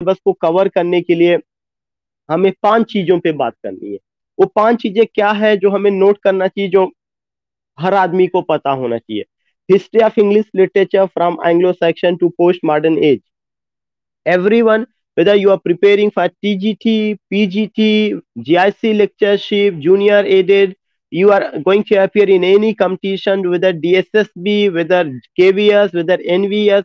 Syllabus को cover करने के लिए हमें 5 चीजों पे बात करनी है। वो 5 चीजें क्या है जो हमें नोट करना चाहिए, जो हर आदमी को पता होना चाहिए। History of English literature from Anglo section two post modern as. Everyone, whether you are preparing for TGT, PGT, GIC lectureship, junior aided, you are going to appear in any competition, whether DSSB, whether KVS, whether NVS,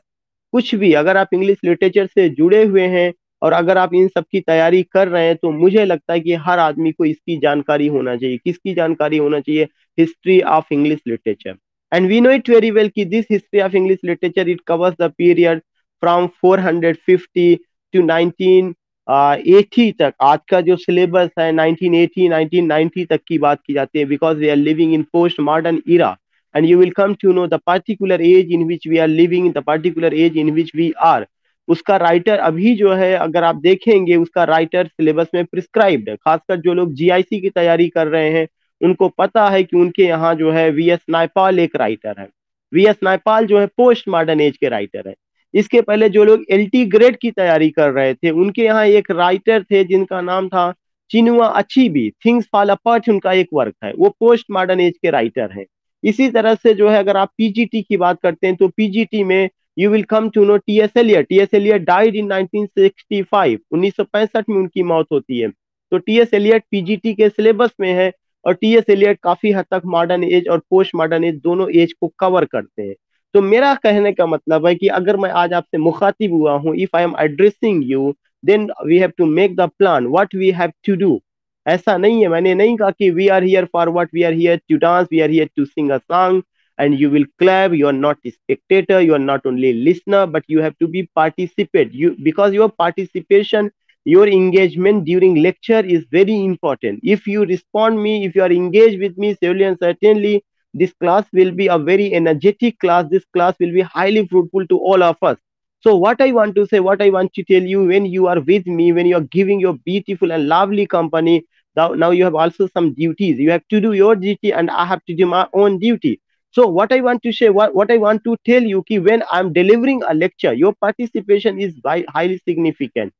कुछ भी अगर आप English literature से जुड़े हुए हैं और अगर आप इन सब की तैयारी कर रहे हैं, तो मुझे लगता है कि हर आदमी को इसकी जानकारी होना चाहिए। किसकी जानकारी होना चाहिए? History of English literature. And we know it very well कि this history of English literature it covers the period from 450 to 1980 तक। आज का जो सिलेबस है 1980 1990 तक की बात की जाती है, because we are living in post modern era, and you will come to know the particular age in which we are living, the particular age in which we are। उसका राइटर अभी जो है अगर आप देखेंगे, उसका राइटर सिलेबस में prescribed है। खासकर जो लोग जीआईसी की तैयारी कर रहे हैं उनको पता है कि उनके यहाँ जो है वी एस नायपाल एक राइटर है। वी एस नायपाल जो है पोस्ट मॉडर्न एज के राइटर है। इसके पहले जो लोग एलटी ग्रेड की तैयारी कर रहे थे उनके यहाँ एक राइटर थे जिनका नाम था चिनुआ अचीबी। थिंग्स फॉल अपार्ट उनका एक वर्क है, वो पोस्ट मॉडर्न एज के राइटर हैं। इसी तरह से जो है अगर आप पीजीटी की बात करते हैं तो पीजीटी में you will come to know T S Eliot. T S Eliot died in 1965, 1965 में उनकी मौत होती है। तो टी एस एलियट पीजीटी के सिलेबस में है और टी एस एलियट काफी हद तक मॉडर्न एज और पोस्ट मॉडर्न एज दोनों एज को कवर करते हैं। तो मेरा कहने का मतलब है कि अगर मैं आज आपसे मुखातिब हुआ हूं, if I am addressing you, then we have to make the plan what we have to do. ऐसा नहीं है, मैंने नहीं कहा कि we are here for what, we are here to dance, we are here to sing a song and you will clap. You are not a spectator, you are not only a listener, but you have to be participate. You, because your participation, your engagement during lecture is very important. If you respond me, if you are engaged with me, surely and certainly this class will be a very energetic class. This class will be highly fruitful to all of us. So what I want to say, what I want to tell you, when you are with me, when you are giving your beautiful and lovely company, now you have also some duties. You have to do your duty and I have to do my own duty. So what I want to say, what I want to tell you, ki when I'm delivering a lecture, your participation is highly significant.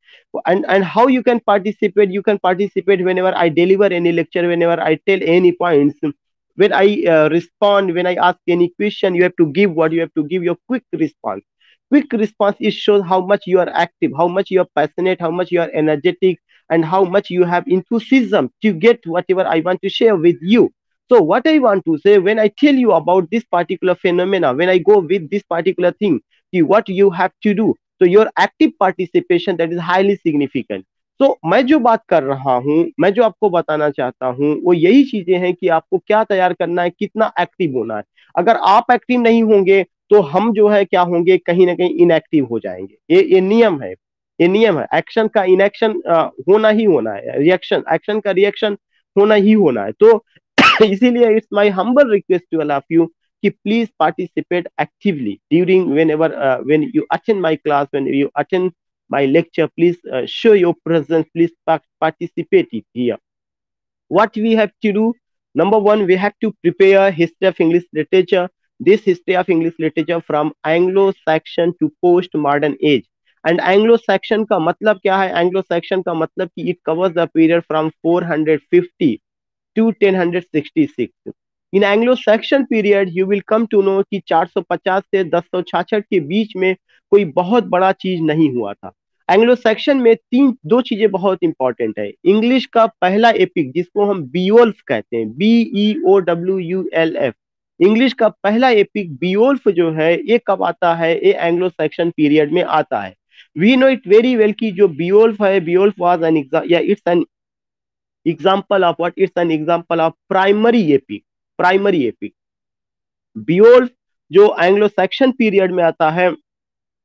And how you can participate? You can participate whenever I deliver any lecture, whenever I tell any points, when I respond, when I ask any question, you have to give what you have to give your quick response. Quick response is shows how much you are active, how much you are passionate, how much you are energetic, and how much you have enthusiasm to get whatever I want to share with you. So what I want to say, when I tell you about this particular phenomena, when I go with this particular thing, what you have to do, so your active participation, that is highly significant. तो मैं जो बात कर रहा हूँ, मैं जो आपको बताना चाहता हूँ, वो यही चीजें हैं कि आपको क्या तैयार करना है, कितना एक्टिव होना है। अगर आप एक्टिव नहीं होंगे तो हम जो है क्या होंगे, कहीं ना कहीं इनएक्टिव हो जाएंगे। ये नियम है, ये नियम है। एक्शन का इनएक्शन होना ही होना है, रिएक्शन एक्शन का रिएक्शन होना ही होना है। तो इसीलिए it's my humble request to all of you कि please participate actively during when you attend my class, when you attend my lecture. Please show your presence, please participate it here. What we have to do, number one, we have to prepare history of English literature. This history of English literature from Anglo-Saxon to post-modern age. And Anglo-Saxon का मतलब क्या है? Anglo-Saxon का मतलब कि it covers the period from 450 to 1066. In Anglo-Saxon period, you will come to know कि 450 से 1066 के बीच में कोई बहुत बड़ा चीज नहीं हुआ था। एंग्लो सेक्शन में दो चीजें बहुत इंपॉर्टेंट है। इंग्लिश का पहला एपिक जिसको हम बियोल्फ कहते हैं, BEOWULF, इंग्लिश का पहला एपिक बियोल्फ जो है ये कब आता है? ये एंग्लो सेक्शन पीरियड में आता है। We know it very well कि जो बियोल्फ है, Beowulf was an it's an example of what? It's an example of primary epic. Primary epic Beowulf जो एंग्लो सेक्शन पीरियड में आता है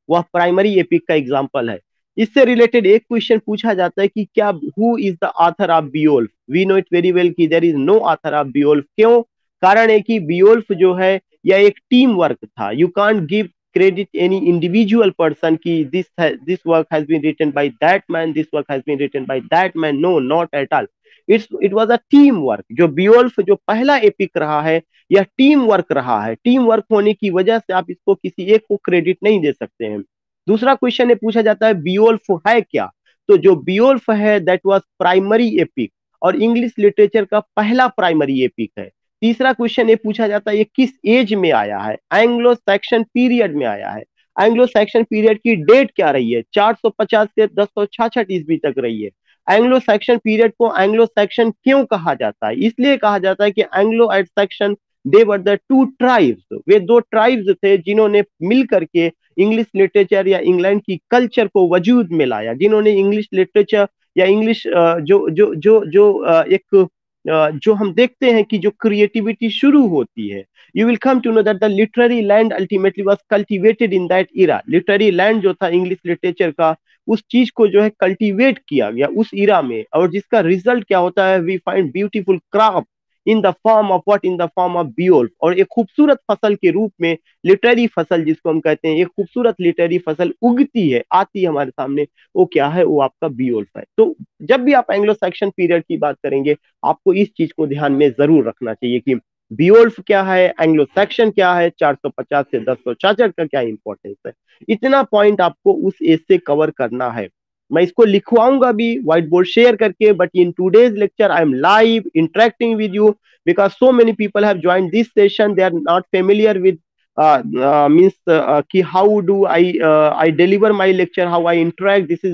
वह प्राइमरी एपिक का एग्जाम्पल है। इससे रिलेटेड एक क्वेश्चन पूछा जाता है कि क्या who is the author of Beowulf? We know it very well कि there is no author of Beowulf. क्यों? कारण है कि बियोल्फ जो है यह एक टीम वर्क था। You can't give credit any individual person कि this work has been written by that man, this work has been written by that man. No, not at all. It was a team work. जो Beowulf जो पहला epic रहा है यह team work रहा है। Team work होने की वजह से आप इसको किसी एक को क्रेडिट नहीं दे सकते हैं। दूसरा क्वेश्चन ये पूछा जाता है बियोल्फ है क्या, तो जो बियोल्फ है दैट वाज प्राइमरी एपिक और इंग्लिश लिटरेचर का पहला प्राइमरी एपिक है। तीसरा क्वेश्चन ये पूछा जाता है ये किस एज में आया है, एंग्लो सैक्सन पीरियड में आया है। एंग्लो सैक्सन पीरियड की डेट क्या रही है, 450 से 1066 ईस्वी तक रही है। एंग्लो सैक्सन पीरियड को एंग्लो सैक्सन क्यों कहा जाता है, इसलिए कहा जाता है कि Anglo and Saxon they were the two tribes, वे दो ट्राइब्स थे जिन्होंने मिल करके इंग्लिश लिटरेचर या इंग्लैंड की कल्चर को वजूद में लाया, जिन्होंने इंग्लिश लिटरेचर या इंग्लिश एक जो हम देखते हैं कि जो क्रिएटिविटी शुरू होती है, you will come to know that the literary land ultimately was cultivated in that era. Literary land जो था इंग्लिश लिटरेचर का, उस चीज को जो है कल्टीवेट किया गया उस इरा में, और जिसका रिजल्ट क्या होता है, we find beautiful craft in the form of what, in the form of Beowulf. और एक खूबसूरत फसल के रूप में लिटरेरी फसल जिसको हम कहते हैं, एक खूबसूरत लिटरेरी फसल उगती है, आती है हमारे सामने, वो क्या है, वो आपका बियोल्फ है। तो जब भी आप एंग्लो सैक्सन पीरियड की बात करेंगे, आपको इस चीज को ध्यान में जरूर रखना चाहिए कि बियोल्फ क्या है, एंग्लो सैक्सन क्या है, 450 से 1066 का क्या इंपॉर्टेंस है। इतना पॉइंट आपको उस एज से कवर करना है। मैं इसको लिखवाऊंगा भी व्हाइट बोर्ड शेयर करके, but in today's lecture I am live interacting with you because so many people have joined this session, they are not familiar with means कि how do I deliver my lecture, how I interact. This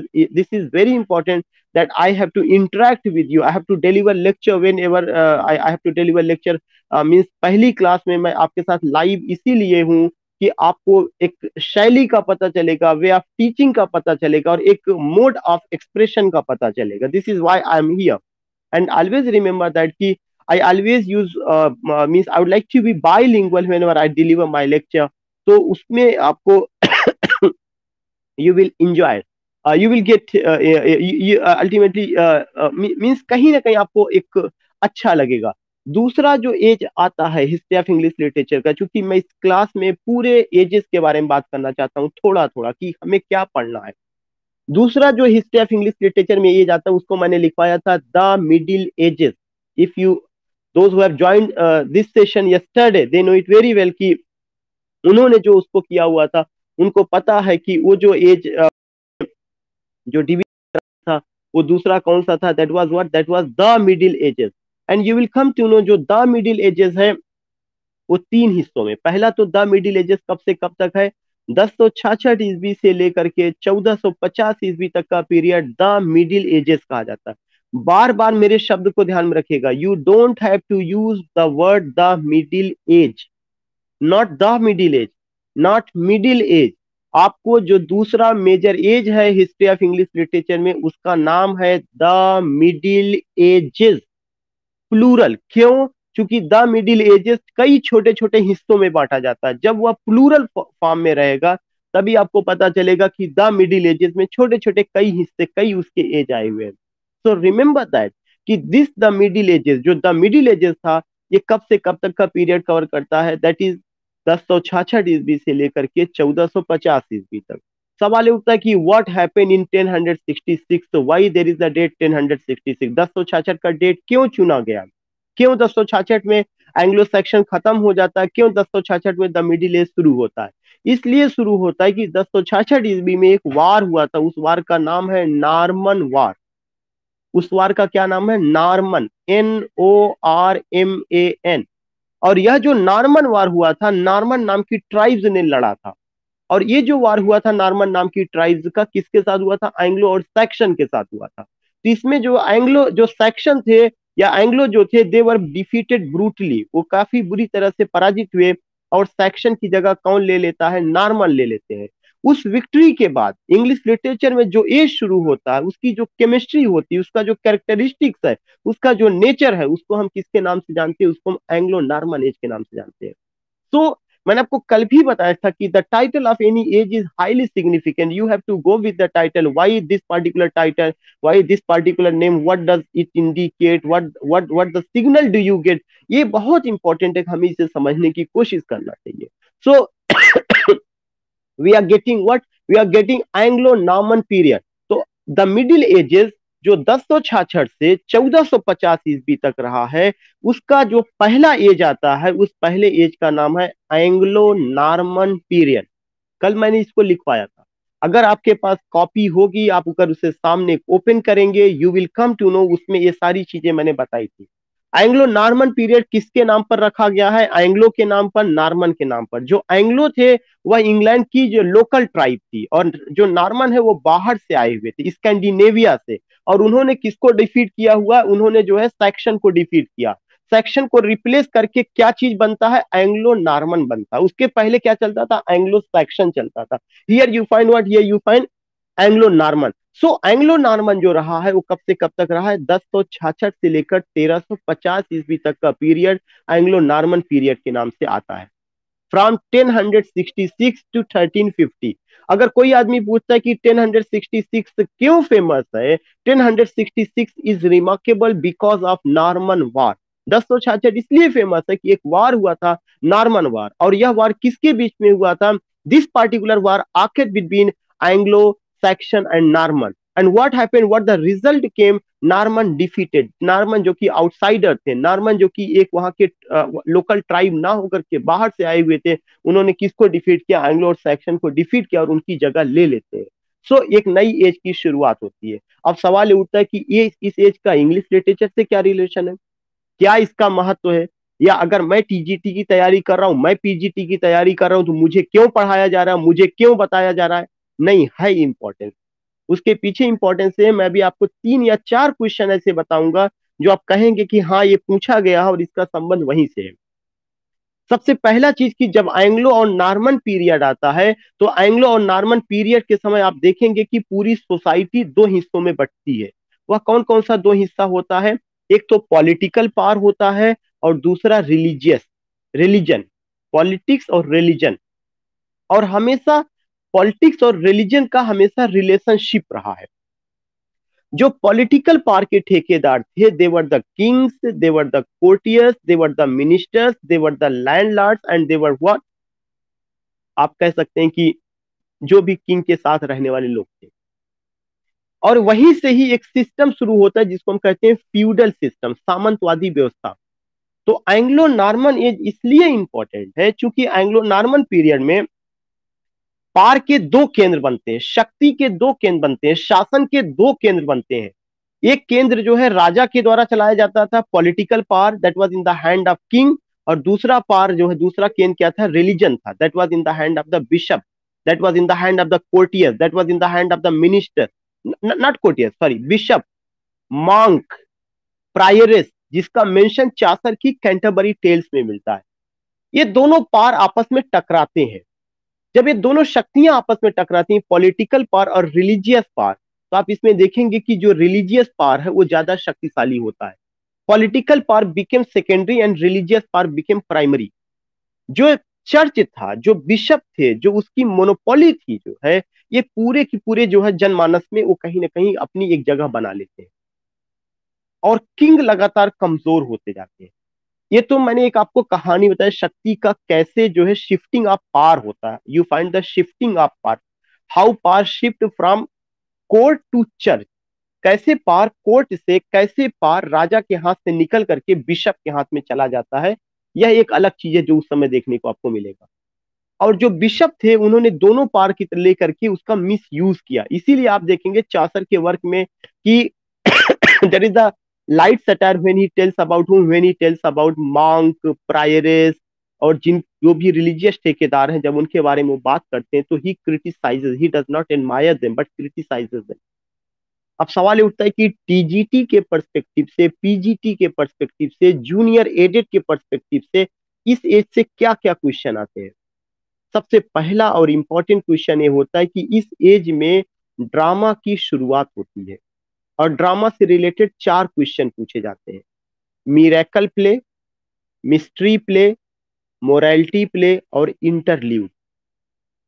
is very important that I have to interact with you. I have to deliver lecture whenever I have to deliver lecture. Means पहली class में मैं आपके साथ live इसीलिए हूँ कि आपको एक शैली का पता चलेगा, वे ऑफ टीचिंग का पता चलेगा, और एक मोड ऑफ एक्सप्रेशन का पता चलेगा। This is why I am here and always remember that कि I always use means I would like to be bilingual whenever I deliver my lecture. तो उसमें आपको you will enjoy it. You will get ultimately means कहीं ना कहीं आपको एक अच्छा लगेगा। दूसरा जो एज आता है हिस्ट्री ऑफ इंग्लिश लिटरेचर का, चूंकि मैं इस क्लास में पूरे एजेस के बारे में बात करना चाहता हूँ थोड़ा थोड़ा कि हमें क्या पढ़ना है। दूसरा जो हिस्ट्री ऑफ इंग्लिश लिटरेचर में एज आता है उसको मैंने लिखवाया था the middle edges. If you those who have joined this session yesterday they know it very well कि उन्होंने जो उसको किया हुआ था, उनको पता है कि वो जो एज जो डिवीजन था वो दूसरा कौन सा था, that was what, that was the middle ages. And you will come to know जो द मिडिल एजेस है वो तीन हिस्सों में। पहला तो द मिडिल एजेस कब से कब तक है, 1066 ईस्वी से लेकर के 1450 ईस्वी तक का पीरियड द मिडिल एजेस कहा जाता है। बार बार मेरे शब्द को ध्यान में रखिएगा, you don't have to use the word the middle age, not the middle age, not middle age. आपको जो दूसरा मेजर एज है हिस्ट्री ऑफ इंग्लिश लिटरेचर में उसका नाम है द मिडिल एजेस, प्लूरल। क्यों, क्योंकि द मिडिल एजेस कई छोटे छोटे हिस्सों में बांटा जाता है। जब वह प्लूरल फॉर्म में रहेगा तभी आपको पता चलेगा कि द मिडिल एजेस में छोटे छोटे कई हिस्से, कई उसके एज आए हुए हैं। सो रिमेंबर दैट कि दिस द मिडिल एजेस, जो द मिडिल एजेस था, ये कब से कब तक का पीरियड कवर करता है, दैट इज 1066 ईस्वी से लेकर के 1450 ईस्वी तक। सवाल उठता है कि what happen in 1066, why there is the date 1066, 1066 का डेट क्यों चुना गया, क्यों 1066 में एंग्लो सेक्शन खत्म हो जाता है, क्यों 1066 में द मिडिल एज शुरू होता है। इसलिए शुरू होता है कि 1066 ईस्वी में एक वार हुआ था, उस वार का नाम है नॉर्मन वार। उस वार का क्या नाम है, नॉर्मन, NORMAN। और यह जो नॉर्मन वार हुआ था, नॉर्मन नाम की ट्राइब्स ने लड़ा था। और ये जो वार हुआ था नॉर्मन नाम की ट्राइब्स का, किसके साथ हुआ था, एंग्लो और सैक्शन के साथ हुआ था। तो इसमें जो एंग्लो जो सैक्शन थे या एंग्लो जो थे, दे वर डिफीटेड ब्रूटली, वो काफी बुरी तरह से पराजित हुए। और सैक्शन की जगह कौन ले लेता है, नॉर्मन ले लेते हैं। उस विक्ट्री के बाद इंग्लिश लिटरेचर में जो एज शुरू होता है, उसकी जो केमिस्ट्री होती है, उसका जो कैरेक्टरिस्टिक्स है, उसका जो नेचर है, उसको हम किसके नाम से जानते हैं, उसको हम एंग्लो नॉर्मन एज के नाम से जानते हैं। तो मैंने आपको कल भी बताया था कि the title of any age is highly significant, you have to go with the title, why this particular title, why this particular name, what does it indicate, what the signal do you get. ये बहुत important है, हमें इसे समझने की कोशिश करना चाहिए। So we are getting what, we are getting Anglo Norman period. तो द मिडिल एजेस जो 1066 से 1450 ईस्वी तक रहा है, उसका जो पहला एज आता है, उस पहले एज का नाम है एंग्लो नॉर्मन पीरियड। कल मैंने इसको लिखवाया था। अगर आपके पास कॉपी होगी, आप अगर उसे सामने ओपन करेंगे, you will come to know उसमें ये सारी चीजें मैंने बताई थी। एंग्लो नॉर्मन पीरियड किसके नाम पर रखा गया है? एंग्लो के नाम पर, नॉर्मन के नाम पर। जो एंग्लो थे वह इंग्लैंड की जो लोकल ट्राइब थी, और जो नॉर्मन है वो बाहर से आए हुए थे, स्कैंडिनेविया से। और उन्होंने किसको डिफीट किया हुआ? उन्होंने जो है सैक्शन को डिफीट किया। सेक्शन को रिप्लेस करके क्या चीज बनता है? एंग्लो नॉर्मन बनता है। उसके पहले क्या चलता था? एंग्लो सैक्शन चलता था। Here you find what? Here you find Anglo Norman. So Anglo Norman जो रहा है वो कब से कब तक रहा है? 1066 से लेकर 1350 ईस्वी तक का पीरियड एंग्लो नॉर्मन पीरियड के नाम से आता है। From 1066 to 1350। अगर कोई आदमी पूछता है कि 1066 क्यों फेमस है? 1066 is remarkable because of Norman war. 1066 इसलिए फेमस है कि एक वार हुआ था, नॉर्मन वार। और यह वार किसके बीच में हुआ था? This particular war occurred between Anglo Saxon and Norman. And what happened, what the result came? Norman defeated. Norman जो कि आउटसाइडर थे, नॉर्मन जो कि एक वहां के लोकल ट्राइब ना होकर के बाहर से आए हुए थे, उन्होंने किसको डिफीट किया? एंग्लो और सैक्सन को डिफीट किया और उनकी जगह ले लेते हैं। सो एक नई एज की शुरुआत होती है। अब सवाल ये उठता है कि ये इस एज का इंग्लिश लिटरेचर से क्या रिलेशन है? क्या इसका महत्व है? या अगर मैं टीजीटी की तैयारी कर रहा हूं, मैं पीजीटी की तैयारी कर रहा हूं, तो मुझे क्यों पढ़ाया जा रहा है, मुझे क्यों बताया जा रहा है? नहीं है इंपॉर्टेंस। उसके पीछे इंपॉर्टेंस है। मैं भी आपको 3 या 4 क्वेश्चन ऐसे बताऊंगा जो आप कहेंगे कि हाँ ये पूछा गया है और इसका संबंध वहीं से है। सबसे पहला चीज कि जब एंग्लो और नॉर्मन पीरियड आता है, तो एंग्लो और नॉर्मन पीरियड के समय आप देखेंगे कि पूरी सोसाइटी 2 हिस्सों में बंटती है। वह कौन कौन सा 2 हिस्सा होता है? एक तो पॉलिटिकल पावर होता है, और दूसरा रिलीजियस, रिलीजन। पॉलिटिक्स और रिलीजन। और हमेशा पॉलिटिक्स और रिलीजन का हमेशा रिलेशनशिप रहा है। जो पॉलिटिकल पावर के ठेकेदार थे, they were the kings, they were the courtiers, they were the ministers, they were the landlords, and they were what, आप कह सकते हैं कि जो भी किंग के साथ रहने वाले लोग थे। और वहीं से ही एक सिस्टम शुरू होता है जिसको हम कहते हैं फ्यूडल सिस्टम, सामंतवादी व्यवस्था। तो एंग्लो नॉर्मन एज इसलिए इंपॉर्टेंट है क्योंकि एंग्लो नॉर्मन पीरियड में पार के 2 केंद्र बनते हैं, शक्ति के 2 केंद्र बनते हैं, शासन के 2 केंद्र बनते हैं। एक केंद्र जो है राजा के द्वारा चलाया जाता था, political power, that was in the hand of king. और दूसरा पावर जो है, दूसरा केंद्र क्या था? रिलीजन था, that was in the hand of the bishop, that was in the hand of the courtiers, that was in the hand of the minister, not courtiers, sorry, bishop, monk, prioress, जिसका mention Chaucer की Canterbury Tales में मिलता है। ये दोनों power आपस में टकराते हैं। जब ये दोनों शक्तियां आपस में टकराती हैं, पॉलिटिकल पावर और रिलीजियस पावर, तो आप इसमें देखेंगे कि जो रिलीजियस पावर है वो ज्यादा शक्तिशाली होता है। Political power became secondary and religious power became primary. जो चर्च था, जो बिशप थे, जो उसकी मोनोपोली थी जो है, ये पूरे की पूरे जो है जनमानस में वो कहीं ना कहीं अपनी एक जगह बना लेते हैं। और किंग लगातार कमजोर होते जाते हैं। ये तो मैंने एक आपको कहानी बताई शक्ति का कैसे जो है शिफ्टिंग ऑफ पावर होता है। You find the shifting of power, how power shift from court to church. कैसे पावर कोर्ट से, कैसे पावर राजा के हाथ से निकल करके बिशप के हाथ में चला जाता है। यह एक अलग चीज है जो उस समय देखने को आपको मिलेगा। और जो बिशप थे उन्होंने दोनों पावर की लेकर के उसका मिस यूज किया। इसीलिए आप देखेंगे चासर के वर्क में कि there is a light satire when he tells about whom, when he tells about monk, prioress, और जिन जो भी रिलीजियस ठेकेदार हैं, जब उनके बारे में वो बात करते हैं तो he criticises, he does not admire them but criticises them. अब सवाल ये उठता है कि टीजीटी के पर्सपेक्टिव से, पीजीटी के पर्सपेक्टिव से, जूनियर एडेड के पर्सपेक्टिव से इस एज से क्या क्या क्वेश्चन आते हैं? सबसे पहला और इंपॉर्टेंट क्वेश्चन ये होता है कि इस एज में ड्रामा की शुरुआत होती है। और ड्रामा से रिलेटेड 4 क्वेश्चन पूछे जाते हैं: miracle play, mystery play, morality play और इंटरल्यूड।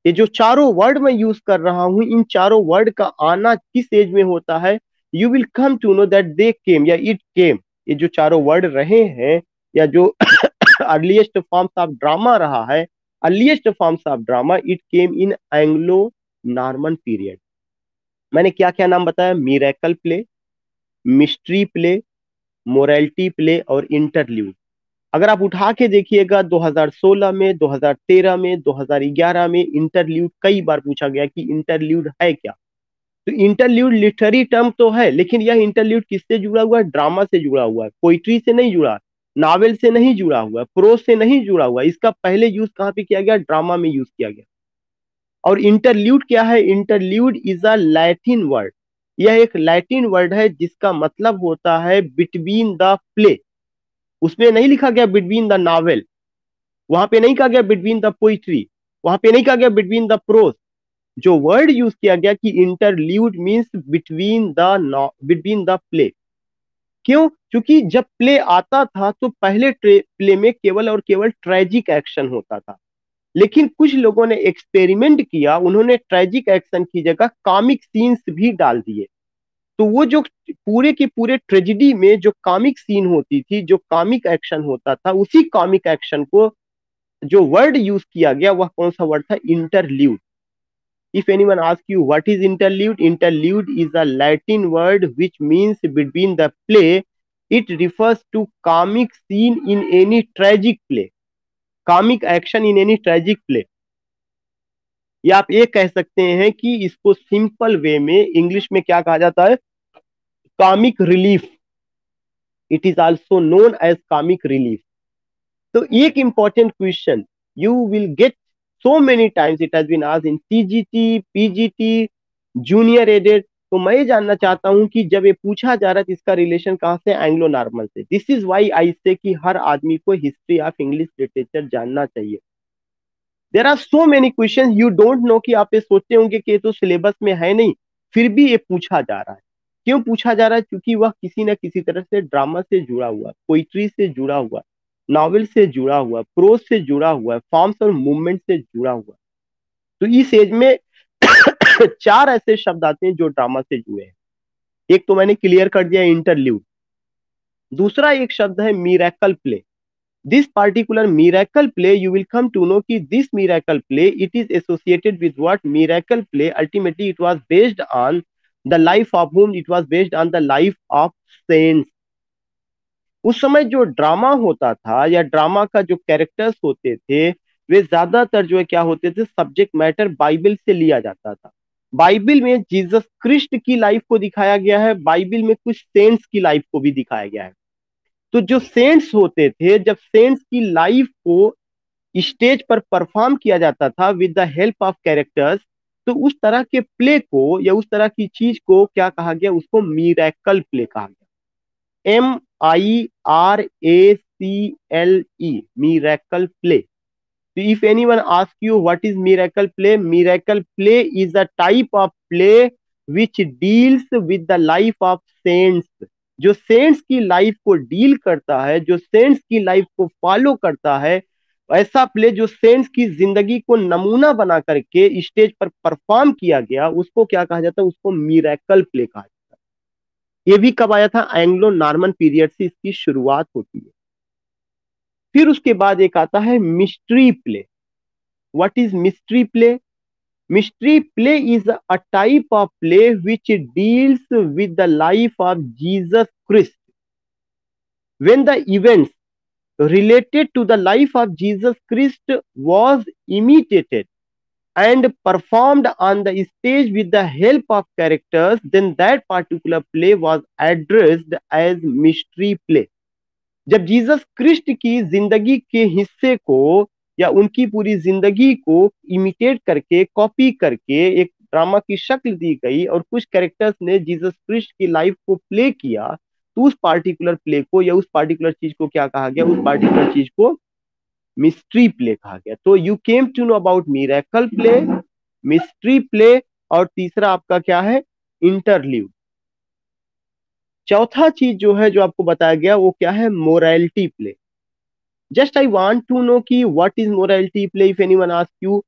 ये जो चारों वर्ड मैं यूज कर रहा हूं, इन चारों वर्ड का आना किस एज में होता है? You will come to know that they came या इट केम। ये जो चारों वर्ड रहे हैं, या जो अर्लीस्ट फॉर्म्स ऑफ ड्रामा रहा है, earliest forms of drama, it came in Anglo Norman period. मैंने क्या क्या नाम बताया? Miracle play, mystery play, morality play और इंटरल्यूड। अगर आप उठा के देखिएगा 2016 में, 2013 में, 2011 में इंटरल्यूड कई बार पूछा गया कि इंटरल्यूड है क्या। तो इंटरल्यूड लिटरेरी टर्म तो है, लेकिन यह इंटरल्यूड किससे जुड़ा हुआ है? ड्रामा से जुड़ा हुआ है, पोइट्री से नहीं जुड़ा, नावल से नहीं जुड़ा हुआ है, प्रोज से नहीं जुड़ा हुआ है। इसका पहले यूज कहाँ पे किया गया? ड्रामा में यूज किया गया। और इंटरल्यूड क्या है? Interlude is a Latin word. यह एक लैटिन वर्ड है जिसका मतलब होता है बिटवीन द प्ले। उसमें नहीं लिखा गया बिटवीन द नावल, वहां पे नहीं कहा गया बिटवीन द पोइट्री, वहां पे नहीं कहा गया बिटवीन द प्रोज। जो वर्ड यूज किया गया कि interlude means between the play. क्यों? क्योंकि जब प्ले आता था तो पहले प्ले में केवल और केवल ट्रेजिक एक्शन होता था, लेकिन कुछ लोगों ने एक्सपेरिमेंट किया, उन्होंने ट्रेजिक एक्शन की जगह कॉमिक सीन्स भी डाल दिए। तो वो जो पूरे के पूरे ट्रेजिडी में जो कॉमिक सीन होती थी, जो कॉमिक एक्शन होता था, उसी कॉमिक एक्शन को जो वर्ड यूज किया गया वह कौन सा वर्ड था? Interlude. If anyone asks you what is interlude, interlude is a Latin word which means between the play. It refers to comic scene in any tragic play, comic action in any tragic play. या आप ये कह सकते हैं कि इसको simple way में English में क्या कहा जाता है? Comic relief. It is also known as comic relief. तो एक important question you will get so many times, it has been asked in TGT, PGT, junior added. तो मैं ये जानना चाहता हूं कि जब ये पूछा जा रहा है तो इसका रिलेशन कहां से? एंग्लो नॉर्मल से। दिस इज व्हाई आई से कि हर आदमी को हिस्ट्री ऑफ इंग्लिश लिटरेचर जानना चाहिए। There are so many question you don't know, कि आप ये सोचते होंगे कि ये तो सिलेबस में है नहीं, फिर भी ये पूछा जा रहा है। क्यों पूछा जा रहा है? क्योंकि वह किसी न किसी तरह से ड्रामा से जुड़ा हुआ, पोइट्री से जुड़ा हुआ, नॉवेल से जुड़ा हुआ, प्रोज से जुड़ा हुआ, फॉर्म्स और मूवमेंट से जुड़ा हुआ। तो इस एज में चार ऐसे शब्द आते हैं जो ड्रामा से जुड़े हैं। एक तो मैंने क्लियर कर दिया, इंटरल्यूड। दूसरा एक शब्द है miracle play. This particular miracle play you will come to know कि this miracle play it is associated with what? Miracle play ultimately it was based on the life of whom? It was based on the life of saints. उस समय जो drama होता था या drama का जो characters होते थे वे ज्यादातर जो है क्या होते थे? सब्जेक्ट मैटर बाइबल से लिया जाता था। बाइबल में जीसस क्रिस्ट की लाइफ को दिखाया गया है, बाइबल में कुछ सेंट्स की लाइफ को भी दिखाया गया है। तो जो सेंट्स होते थे, जब सेंट्स की लाइफ को स्टेज पर परफॉर्म किया जाता था with the help of characters, तो उस तरह के प्ले को या उस तरह की चीज को क्या कहा गया? उसको मिरेकल प्ले कहा गया। MIRACLE, miracle play. So if anyone asks you what is miracle play is a type of play which deals with the life of saints. जो सेंट्स की लाइफ को डील करता है, जो सेंट्स की लाइफ को फॉलो करता है, ऐसा प्ले जो सेंट्स की जिंदगी को नमूना बना करके स्टेज पर परफॉर्म किया गया, उसको क्या कहा जाता है? उसको मिरेकल प्ले कहा जाता है। ये भी कब आया था? एंग्लो नॉर्मन पीरियड से इसकी शुरुआत होती है। फिर उसके बाद एक आता है mystery play. What is mystery play? Mystery play is a type of play which deals with the life of Jesus Christ. When the events related to the life of Jesus Christ was imitated and performed on the stage with the help of characters, then that particular play was addressed as mystery play. जब Jesus Christ की जिंदगी के हिस्से को या उनकी पूरी जिंदगी को इमिटेट करके, कॉपी करके एक ड्रामा की शक्ल दी गई और कुछ कैरेक्टर्स ने जीसस क्रिस्ट की लाइफ को प्ले किया, तो उस पार्टिकुलर प्ले को या उस पार्टिकुलर चीज को क्या कहा गया? उस पार्टिकुलर चीज को मिस्ट्री प्ले कहा गया। तो you came to know about miracle play, mystery play, और तीसरा आपका क्या है? इंटरल्यूड। चौथा चीज जो है जो आपको बताया गया वो क्या है? Morality play. Just I want to know कि what is morality play if anyone ask you.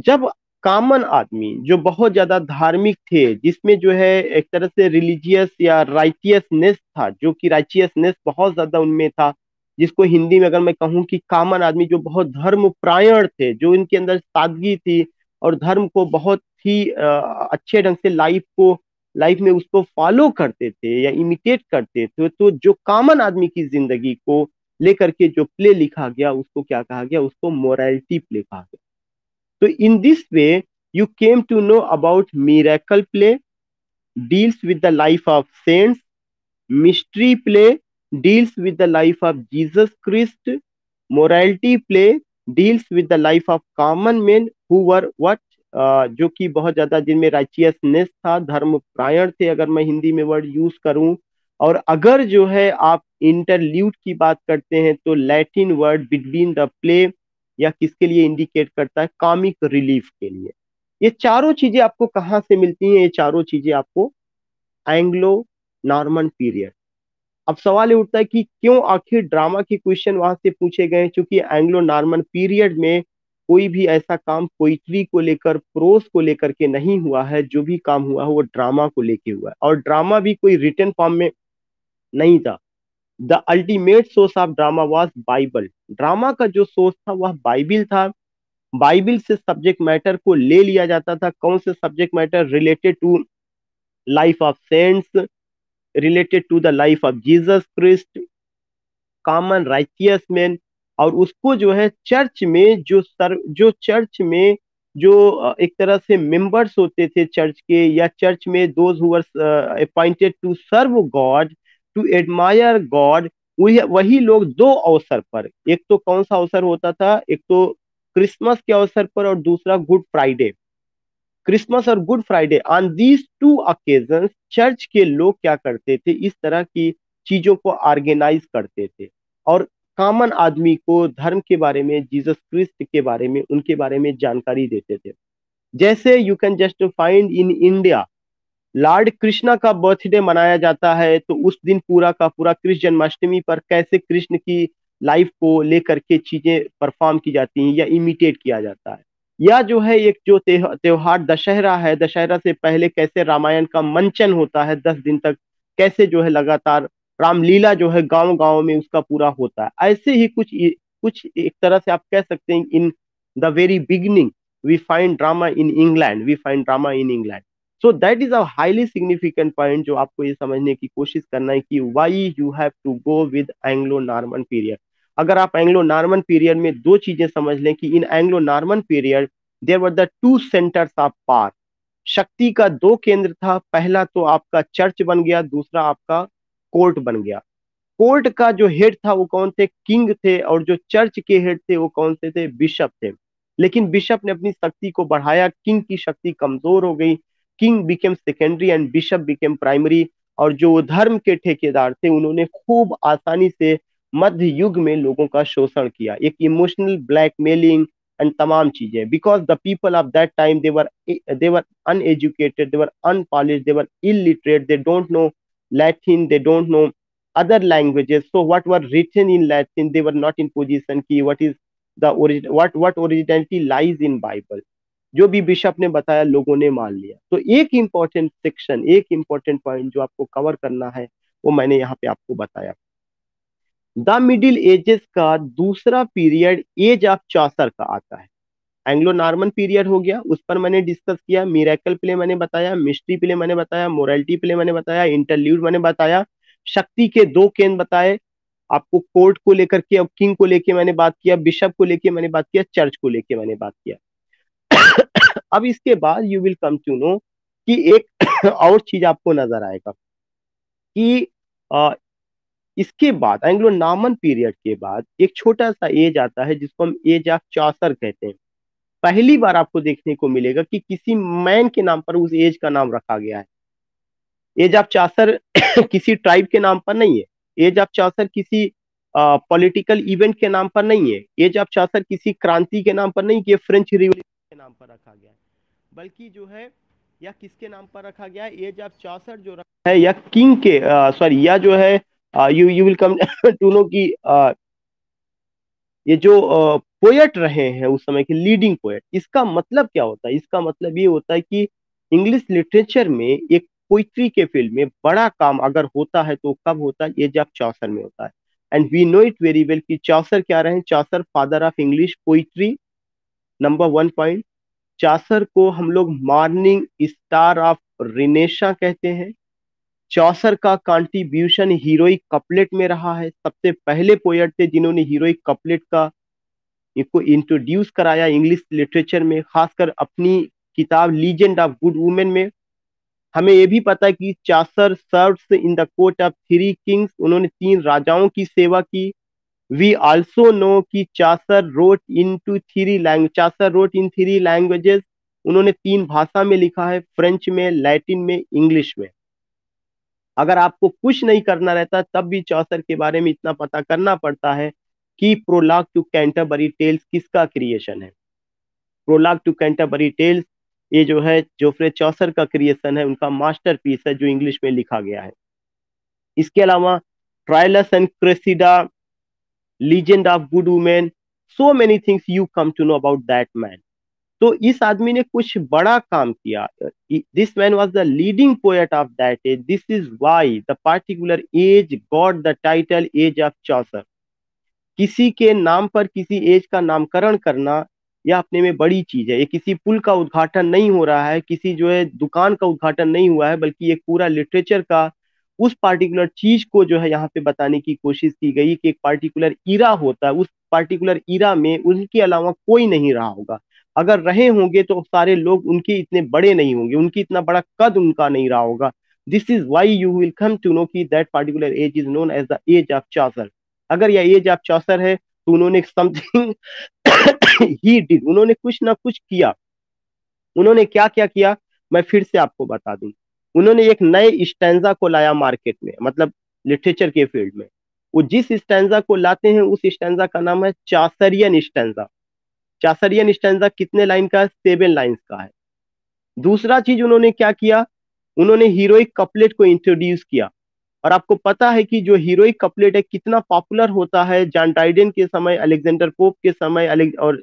जब कॉमन आदमी जो बहुत ज्यादा धार्मिक थे, जिसमें जो है एक तरह से रिलीजियस या राइटियसनेस था, जो कि राइटियसनेस बहुत ज्यादा उनमें था, जिसको हिंदी में अगर मैं कहूँ कि कॉमन आदमी जो बहुत धर्मपरायण थे, जो इनके अंदर सादगी थी और धर्म को बहुत ही अच्छे ढंग से लाइफ में उसको फॉलो करते थे या इमिटेट करते थे, तो जो कॉमन आदमी की जिंदगी को लेकर के जो प्ले लिखा गया उसको क्या कहा गया, उसको मोरालिटी प्ले कहा गया। तो in this way you came to know about miracle play deals with the life of saints, mystery play deals with the life of Jesus Christ, morality play deals with the life of common men who were what, जो कि बहुत ज्यादा जिनमें righteousness था, धर्म प्रायण थे, अगर मैं हिंदी में वर्ड यूज करूं। और अगर जो है आप इंटरल्यूड की बात करते हैं तो Latin word between the play या किसके लिए इंडिकेट करता है, कॉमिक रिलीफ के लिए। ये चारों चीजें आपको कहाँ से मिलती हैं, ये चारों चीजें आपको एंग्लो नॉर्मन पीरियड। अब सवाल ये उठता है कि क्यों आखिर ड्रामा के क्वेश्चन वहां से पूछे गए, क्योंकि एंग्लो नॉर्मन पीरियड में कोई भी ऐसा काम पोइट्री को लेकर, प्रोस को लेकर के नहीं हुआ है। जो भी काम हुआ है वो ड्रामा को लेके हुआ है, और ड्रामा भी कोई रिटन फॉर्म में नहीं था। The ultimate source of drama was Bible. Drama का जो सोर्स था वह बाइबिल था। बाइबिल से सब्जेक्ट मैटर को ले लिया जाता था। कौन से subject matter, related to life of saints, related to the life of Jesus Christ, common righteous man. और उसको जो है चर्च में जो चर्च में जो एक तरह से मेंबर्स होते थे चर्च के, या चर्च में those who were appointed to serve God, to admire God, वही वही लोग दो अवसर पर, एक तो कौन सा अवसर होता था, एक तो क्रिसमस के अवसर पर और दूसरा गुड फ्राइडे। क्रिसमस और good Friday, on these two occasion church के लोग क्या करते थे, इस तरह की चीजों को ऑर्गेनाइज करते थे और कॉमन आदमी को धर्म के बारे में, जीसस क्रिस्ट के बारे में, उनके बारे में जानकारी देते थे। जैसे you can just find in India, Lord Krishna का बर्थडे मनाया जाता है, तो उस दिन पूरा का पूरा कृष्ण जन्माष्टमी पर कैसे कृष्ण की लाइफ को लेकर के चीजें परफॉर्म की जाती हैं या इमिटेट किया जाता है। या जो है एक जो त्योहार दशहरा है, दशहरा से पहले कैसे रामायण का मंचन होता है 10 दिन तक, कैसे जो है लगातार रामलीला जो है गांव गांव में उसका पूरा होता है। ऐसे ही कुछ कुछ एक तरह से आप कह सकते हैं, in the very beginning we find drama in England, we find drama in England. So that is a highly significant point जो आपको ये समझने की कोशिश करना है कि why you have to go with Anglo Norman period. अगर आप एंग्लो नॉर्मन पीरियड में दो चीजें समझ लें कि in Anglo Norman period there were the two centres of power, शक्ति का दो केंद्र था। पहला तो आपका चर्च बन गया, दूसरा आपका कोर्ट बन गया। कोर्ट का जो हेड था वो कौन थे, किंग थे, और जो चर्च के हेड थे वो कौन से थे, बिशप थे। लेकिन बिशप ने अपनी शक्ति को बढ़ाया, किंग की शक्ति कमजोर हो गई, king became secondary and bishop became primary. और जो धर्म के ठेकेदार थे उन्होंने खूब आसानी से मध्य युग में लोगों का शोषण किया, एक इमोशनल ब्लैकमेलिंग एंड तमाम चीजें, because the people of that time they were uneducated, they were unpolished, they were illiterate, they don't know Latin, they don't know other languages. So what were written in Latin, they were not in position कि what is the origin, what originality lies in Bible। जो भी bishop ने बताया लोगों ने मान लिया। तो एक इंपॉर्टेंट सेक्शन, एक इंपॉर्टेंट पॉइंट जो आपको कवर करना है वो मैंने यहाँ पे आपको बताया। द मिडिल एजेस का दूसरा पीरियड एज ऑफ चौसर का आता है। एंग्लो नॉर्मन पीरियड हो गया, उस पर मैंने डिस्कस किया, मिरेकल प्ले मैंने बताया, मिस्ट्री प्ले मैंने बताया, मोरालिटी प्ले मैंने बताया, इंटरल्यूड मैंने बताया, शक्ति के दो केंद्र बताए आपको, कोर्ट को लेकर के और किंग को लेके मैंने बात किया, बिशप को लेके मैंने बात किया, चर्च को लेके मैंने बात किया। अब इसके बाद you will come to know कि एक और चीज आपको नजर आएगा कि इसके बाद एंग्लो नॉर्मन पीरियड के बाद एक छोटा सा एज आता है जिसको हम एज ऑफ चौसर कहते हैं। पहली बार आपको देखने को मिलेगा कि किसी मैन के नाम पर उस एज का नाम रखा गया है। एज ऑफ चासर किसी ट्राइब के नाम पर नहीं है, एज ऑफ चासर किसी पॉलिटिकल इवेंट के नाम पर नहीं है, एज ऑफ चासर किसी क्रांति के नाम पर नहीं कि फ्रेंच रिवॉल्यूशन के नाम पर रखा गया है, बल्कि जो है या किसके नाम पर रखा गया है, एज ऑफ चासर जो रखा है या किंग के सॉरी या जो है you you will come to know कि ये जो पोएट रहे हैं उस समय के लीडिंग पोएट, इसका मतलब क्या होता है, इसका मतलब ये होता है कि इंग्लिश लिटरेचर में एक पोइट्री के फील्ड में बड़ा काम अगर होता है तो कब होता है, ये जब चौसर में होता है। And we know it very well कि चौसर क्या रहे, Chaucer father of English poetry, number 1 point. चौसर को हम लोग मॉर्निंग स्टार ऑफ रिनेशा कहते हैं। चौसर का कंट्रीब्यूशन हीरोइक कपलेट में रहा है। सबसे पहले पोएट थे जिन्होंने हीरोइक कपलेट का इसको इंट्रोड्यूस कराया इंग्लिश लिटरेचर में, खासकर अपनी किताब लीजेंड ऑफ गुड वुमेन में। हमें यह भी पता है कि Chaucer serves in the court of three Kings, उन्होंने तीन राजाओं की सेवा की। वी आल्सो नो कि Chaucer wrote in three languages, उन्होंने तीन भाषा में लिखा है, फ्रेंच में, लैटिन में, इंग्लिश में। अगर आपको कुछ नहीं करना रहता तब भी चौसर के बारे में इतना पता करना पड़ता है कि प्रोलॉग टू कैंटरबरी टेल्स किसका क्रिएशन है। प्रोलॉग टू कैंटरबरी टेल्स ये जो है जोफ्रे चौसर का क्रिएशन है, उनका मास्टरपीस है जो इंग्लिश में लिखा गया है। इसके अलावा Troilus and Cressida, legend of good women, so many things you come to know about that man. तो इस आदमी ने कुछ बड़ा काम किया। This man was the leading poet of that age, this is why the particular age got the title age of Chaucer. किसी के नाम पर किसी एज का नामकरण करना यह अपने में बड़ी चीज है। ये किसी पुल का उद्घाटन नहीं हो रहा है, किसी जो है दुकान का उद्घाटन नहीं हुआ है, बल्कि एक पूरा लिटरेचर का उस पार्टिकुलर चीज को जो है यहाँ पे बताने की कोशिश की गई कि एक पार्टिकुलर ईरा होता है, उस पार्टिकुलर ईरा में उनके अलावा कोई नहीं रहा होगा। अगर रहे होंगे तो सारे लोग उनके इतने बड़े नहीं होंगे, उनकी इतना बड़ा कद उनका नहीं रहा होगा। This is why you will come to know कि that particular age is known as the age of Chaucer. अगर यह एज ऑफ चौसर है तो उन्होंने समथिंग ही डिड, उन्होंने कुछ ना कुछ किया। उन्होंने क्या क्या किया मैं फिर से आपको बता दूं। उन्होंने एक नए स्टैंजा को लाया मार्केट में, मतलब लिटरेचर के फील्ड में। वो जिस स्टैंजा को लाते हैं उस स्टैंजा का नाम है चासरियन स्टैंजा। चासरियन स्टैंजा कितने लाइन का है? 7 लाइन्स का है। दूसरा चीज उन्होंने क्या किया, उन्होंने हीरोइक कपलेट को इंट्रोड्यूस किया। और आपको पता है कि जो हीरोइक कपलेट है कितना पॉपुलर होता है जॉन ड्राइडेन के समय, अलेक्जेंडर पोप के समय, और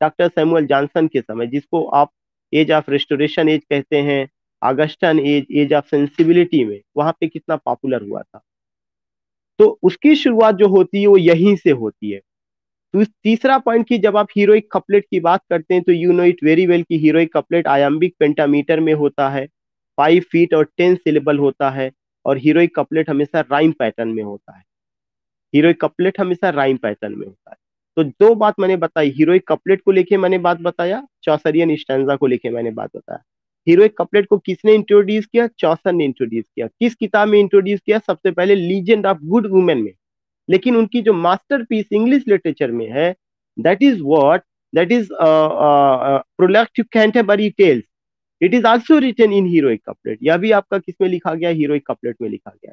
डॉक्टर सैमुअल जॉनसन के समय, जिसको आप एज ऑफ रेस्टोरेशन एज कहते हैं, Augustan age, age of sensibility में, वहां पे कितना पॉपुलर हुआ था। तो उसकी शुरुआत जो होती है वो यहीं से होती है। तो इस तीसरा पॉइंट की जब आप हीरोइक कपलेट की बात करते हैं तो you know it very well कि हीरोइक कपलेट आयम्बिक पेंटामीटर में होता है, 5 फीट और 10 सिलेबल होता है, और हीरोइक कपलेट हमेशा राइम पैटर्न में होता है। हीरोइक कपलेट हमेशा राइम पैटर्न में होता है। तो दो बात मैंने बताई, हीरोइक कपलेट को लेके मैंने बात बताया, चौसरियन स्टैंजा को लेके मैंने बात बताया। हीरोइक कपलेट को किसने इंट्रोड्यूस किया? चौसर ने इंट्रोड्यूस किया। किस किताब में इंट्रोड्यूस किया? सबसे पहले लीजेंड ऑफ गुड वुमेन में। लेकिन उनकी जो मास्टरपीस इंग्लिश लिटरेचर में है, that is what, that is prologue to Canterbury Tales, it is also written in heroic couplet. यह भी आपका किसमें लिखा गया? हीरोइक कपलेट में लिखा गया।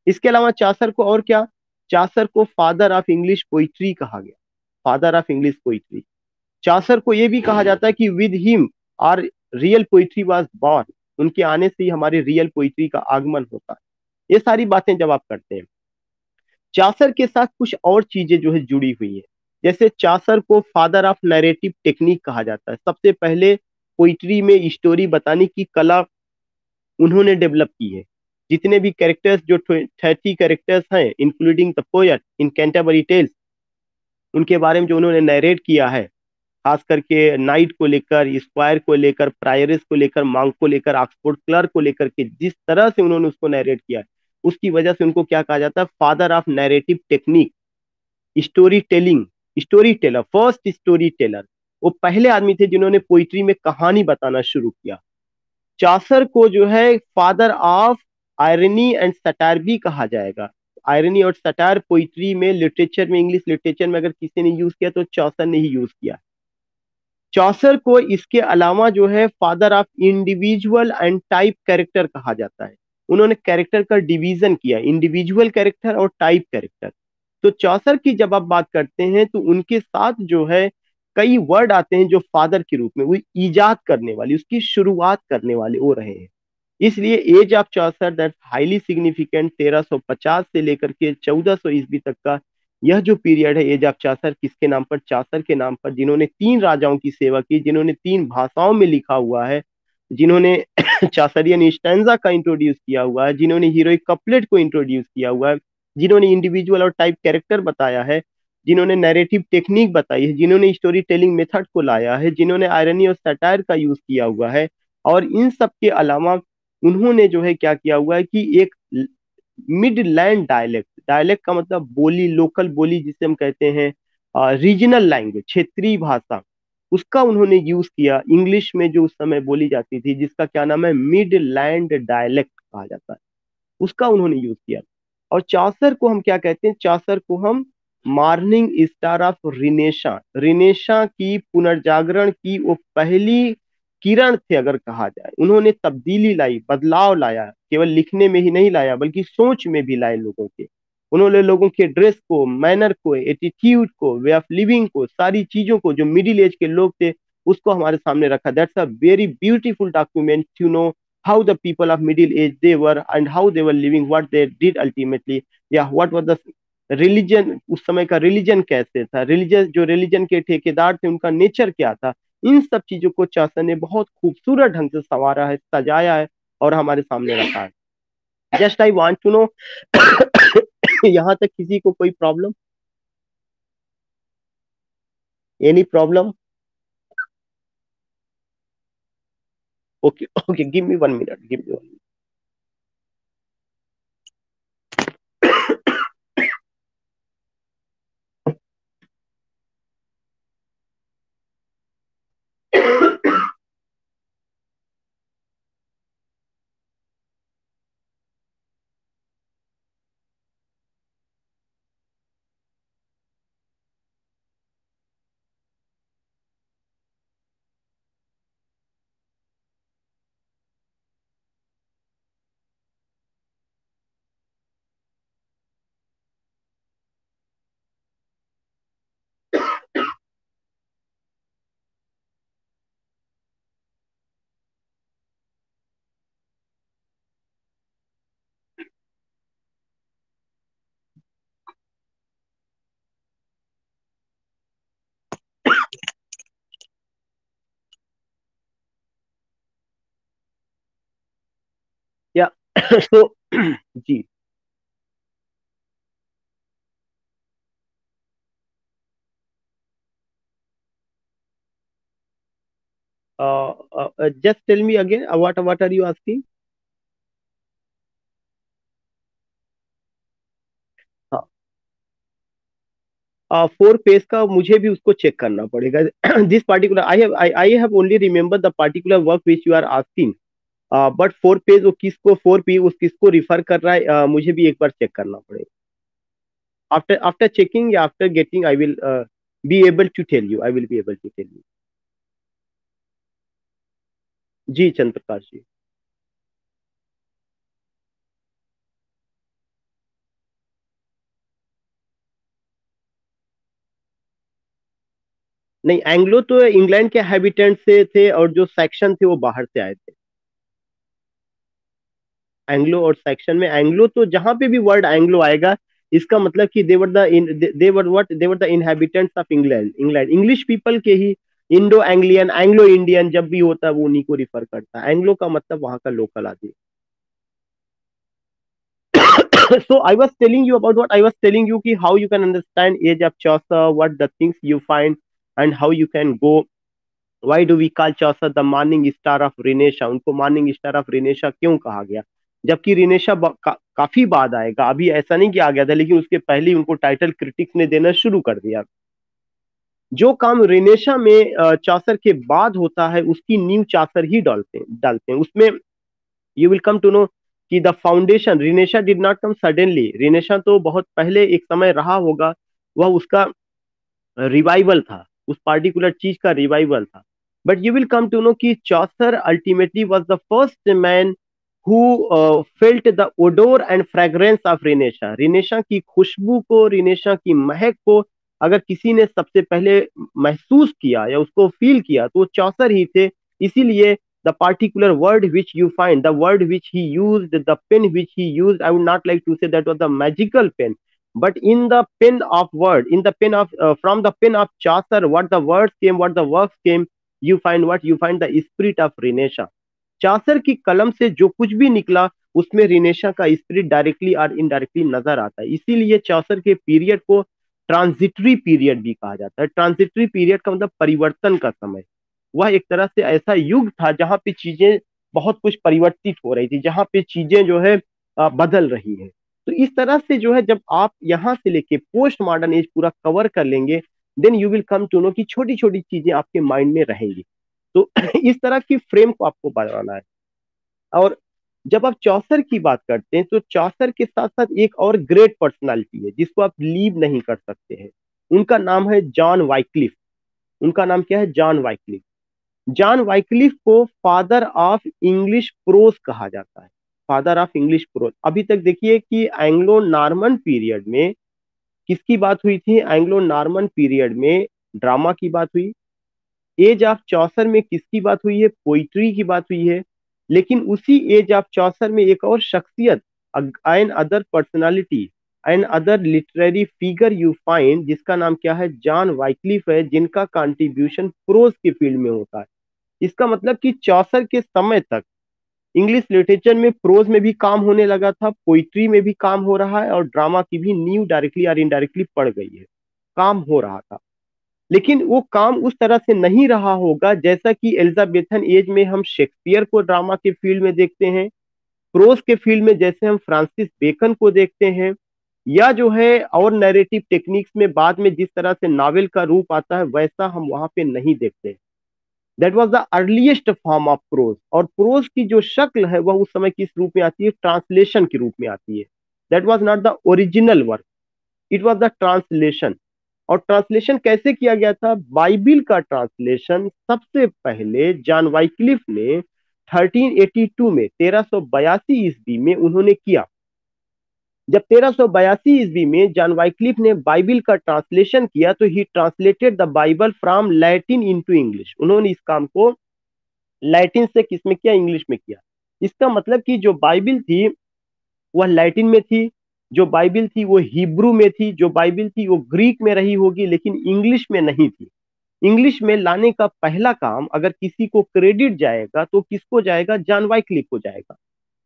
इसके अलावा चासर को और क्या, चासर को फादर ऑफ इंग्लिश पोइट्री कहा गया, father of English poetry. Chaucer को यह भी कहा जाता है कि with him our real poetry was born, उनके आने से ही हमारे रियल पोइट्री का आगमन होता है। ये सारी बातें जब आप करते हैं, चासर के साथ कुछ और चीजें जो है जुड़ी हुई है। जैसे चासर को फादर ऑफ नैरेटिव टेक्निक कहा जाता है। सबसे पहले पोइट्री में स्टोरी बताने की कला उन्होंने डेवलप की है। जितने भी कैरेक्टर्स, जो 30 कैरेक्टर्स हैं including the poet in Canterbury Tales, उनके बारे में जो उन्होंने नरेट किया है, खास करके नाइट को लेकर, स्क्वायर को लेकर, प्रायरिस को लेकर, मांग को लेकर, ऑक्सफोर्ड क्लर्क को लेकर के जिस तरह से उन्होंने उसको नरेट किया है, उसकी वजह से उनको क्या कहा जाता है? Father of narrative technique, story telling, story teller, first story teller. वो पहले आदमी थे जिन्होंने पोइट्री में कहानी बताना शुरू किया। चासर को जो है father of irony and satire भी कहा जाएगा। आयरनी और सटायर पोइट्री में, लिटरेचर में, इंग्लिश लिटरेचर में अगर किसी ने यूज किया तो चौसर ने ही यूज किया। चौसर को इसके अलावा जो है father of individual and type character कहा जाता है। उन्होंने कैरेक्टर का डिवीजन किया, इंडिविजुअल कैरेक्टर और टाइप कैरेक्टर। तो चौसर की जब आप बात करते हैं तो उनके साथ जो है कई वर्ड आते हैं जो फादर के रूप में, वो ईजाद करने वाली, उसकी शुरुआत करने वाले वो रहे हैं। इसलिए age of Chaucer that highly significant, 1350 से लेकर के 1400 ईस्वी तक का यह जो पीरियड है एज ऑफ चासर, किसके नाम पर? चासर के नाम पर, जिन्होंने तीन राजाओं की सेवा की, जिन्होंने तीन भाषाओं में लिखा हुआ है, जिन्होंने चासरियन स्टैंजा का इंट्रोड्यूस किया हुआ है, जिन्होंने हीरोइक कपलेट को इंट्रोड्यूस किया हुआ है, जिन्होंने इंडिविजुअल और टाइप कैरेक्टर बताया है, जिन्होंने नैरेटिव टेक्निक बताई है, जिन्होंने स्टोरी टेलिंग मेथड को लाया है, जिन्होंने आयरनी और सटायर का यूज किया हुआ है, और इन सब के अलावा उन्होंने जो है क्या किया हुआ है कि एक मिडलैंड डायलेक्ट, डायलेक्ट का मतलब बोली, लोकल बोली जिसे हम कहते हैं, रीजनल लैंग्वेज, क्षेत्रीय भाषा, उसका उन्होंने यूज किया इंग्लिश में जो उस समय बोली जाती थी, जिसका क्या नाम है, मिडलैंड डायलेक्ट कहा जाता है, उसका उन्होंने यूज किया। और चौसर को हम क्या कहते हैं, चौसर को हम morning star of renaissance, renaissance की पुनर्जागरण की वो पहली किरण थे अगर कहा जाए। उन्होंने तब्दीली लाई, बदलाव लाया, केवल लिखने में ही नहीं लाया बल्कि सोच में भी लाए लोगों के। उन्होंने लोगों के ड्रेस को, मैनर को, एटीट्यूड को, वे ऑफ लिविंग को, सारी चीजों को, जो मिडिल एज के लोग थे उसको हमारे सामने रखा। That's a very beautiful document to know how the people of middle age they were and how they were living, what they did ultimately, या what was the रिलीजन, उस समय का रिलीजन कैसे था, रिलीजन जो रिलीजन के ठेकेदार थे उनका नेचर क्या था। इन सब चीजों को चासन ने बहुत खूबसूरत ढंग से संवारा है, सजाया है और हमारे सामने रखा है। Just I want to know, यहाँ तक किसी को कोई problem, any problem? Okay okay, give me 1 minute, give me 1 minute. या तो जी, just tell me again, what are you asking? 4 page का मुझे भी उसको चेक करना पड़ेगा। This particular I have only remember the particular work which you are asking, but 4 page वो किसको, 4 पी उस किसको रिफर कर रहा है, मुझे भी एक बार चेक करना पड़ेगा। आफ्टर आफ्टर चेकिंग या after getting I will be able to tell you, I will be able to tell you. जी चंद्र प्रकाश जी। नहीं, एंग्लो तो इंग्लैंड के हैबिटेंट से थे और जो सेक्शन थे वो बाहर से आए थे। एंग्लो और सेक्शन में, एंग्लो तो जहां पे भी वर्ड एंग्लो आएगा इसका मतलब कि they were the inhabitants of England, England, English people के ही। इंडो एंग्लियन, एंग्लो इंडियन जब भी होता है वो उन्हीं को रिफर करता है, एंग्लो का मतलब वहां का लोकल आदमी। So I was telling you about what I was telling you कि how you can understand age of Chaucer, what the things you find and how you can go, why do we call Chaucer the morning star of Renaissance, उनको morning star of रिनेशा क्यों कहा गया, जबकि रिनेशा काफी बाद आएगा, अभी ऐसा नहीं कि आ गया था, लेकिन उसके पहले ही उनको टाइटल क्रिटिक्स ने देना शुरू कर दिया। जो काम रिनेशा में चौसर के बाद होता है उसकी नींव चौसर ही डालते हैं उसमें। You will come to know कि the foundation, renaissance did not come suddenly, renaissance तो बहुत पहले एक समय रहा होगा, वह उसका रिवाइवल था, उस पार्टिकुलर चीज का रिवाइवल था। But you will come to know कि Chaucer ultimately was the first man who felt the odour and fragrance of renaissance, renaissance की खुशबू को, रिनेशा की महक को अगर किसी ने सबसे पहले महसूस किया या उसको फील किया तो वो चौसर ही थे। इसीलिए the particular word which you find, the word which he used, the pen which he used, I would not like to say that was the magical pen, but in the pen of word, in the pen of from the pen of Chaucer, what the words came, what the works came, you find what, you find the spirit of Renesha। Chaucer की कलम से जो कुछ भी निकला उसमें रिनेशा का spirit directly और इनडायरेक्टली नजर आता है। इसीलिए चासर के पीरियड को ट्रांजिटरी पीरियड भी कहा जाता है। ट्रांजिटरी पीरियड का मतलब परिवर्तन का समय। वह एक तरह से ऐसा युग था जहां पे चीजें बहुत कुछ परिवर्तित हो रही थी, जहाँ पे चीजें जो है बदल रही है। तो इस तरह से जो है जब आप यहाँ से लेके पोस्ट मॉडर्न एज पूरा कवर कर लेंगे, then you will come to know कि छोटी छोटी चीजें आपके माइंड में रहेंगी। तो इस तरह की फ्रेम को आपको बनाना है। और जब आप चौसर की बात करते हैं, तो चौसर के साथ साथ एक और ग्रेट पर्सनालिटी है जिसको आप लीव नहीं कर सकते हैं। उनका नाम है जॉन वाइक्लिफ। उनका नाम क्या है? John Wycliffe. जॉन वाइक्लिफ को फादर ऑफ इंग्लिश प्रोज कहा जाता है। Father of English pros. अभी तक देखिए कि एंग्लो नॉर्मन पीरियड में किसकी बात हुई थी? एंग्लो नॉर्मन पीरियड में ड्रामा की बात हुई। एज ऑफ चौसर में किसकी बात हुई है? पोइट्री की बात हुई है। लेकिन उसी एज ऑफ चौसर में एक और शख्सियत, another personality, another literary figure you find, जिसका नाम क्या है? जॉन वाइक्लिफ है, जिनका कंट्रीब्यूशन प्रोज के फील्ड में होता है। इसका मतलब कि चौसर के समय तक इंग्लिश लिटरेचर में प्रोज में भी काम होने लगा था, पोइट्री में भी काम हो रहा है, और ड्रामा की भी नींव डायरेक्टली और इनडायरेक्टली पड़ गई है, काम हो रहा था। लेकिन वो काम उस तरह से नहीं रहा होगा जैसा कि एलिजाबेथन एज में हम शेक्सपियर को ड्रामा के फील्ड में देखते हैं, प्रोज के फील्ड में जैसे हम फ्रांसिस बेकन को देखते हैं, या जो है और नैरेटिव टेक्निक्स में बाद में जिस तरह से नावल का रूप आता है, वैसा हम वहां पे नहीं देखते। That was the earliest form of pros. और प्रोज की जो शक्ल है वह उस समय किस रूप में आती है? ट्रांसलेशन के रूप में आती है। That was not the original work, it was the translation. और ट्रांसलेशन कैसे किया गया था? बाइबिल का ट्रांसलेशन सबसे पहले जॉन वाइक्लिफ ने 1382 में, 1382 ईस्वी में उन्होंने किया। जब 1382 ईस्वी में जॉन वाइक्लिफ ने बाइबिल का ट्रांसलेशन किया, तो ही translated the Bible from Latin into English. उन्होंने इस काम को लैटिन से किसमें किया? इंग्लिश में किया। इसका मतलब कि जो बाइबिल थी वह लैटिन में थी, जो बाइबिल थी वो हिब्रू में थी, जो बाइबिल थी वो ग्रीक में रही होगी, लेकिन इंग्लिश में नहीं थी। इंग्लिश में लाने का पहला काम अगर किसी को क्रेडिट जाएगा तो किसको जाएगा? जॉन वाइक्लिफ को जाएगा।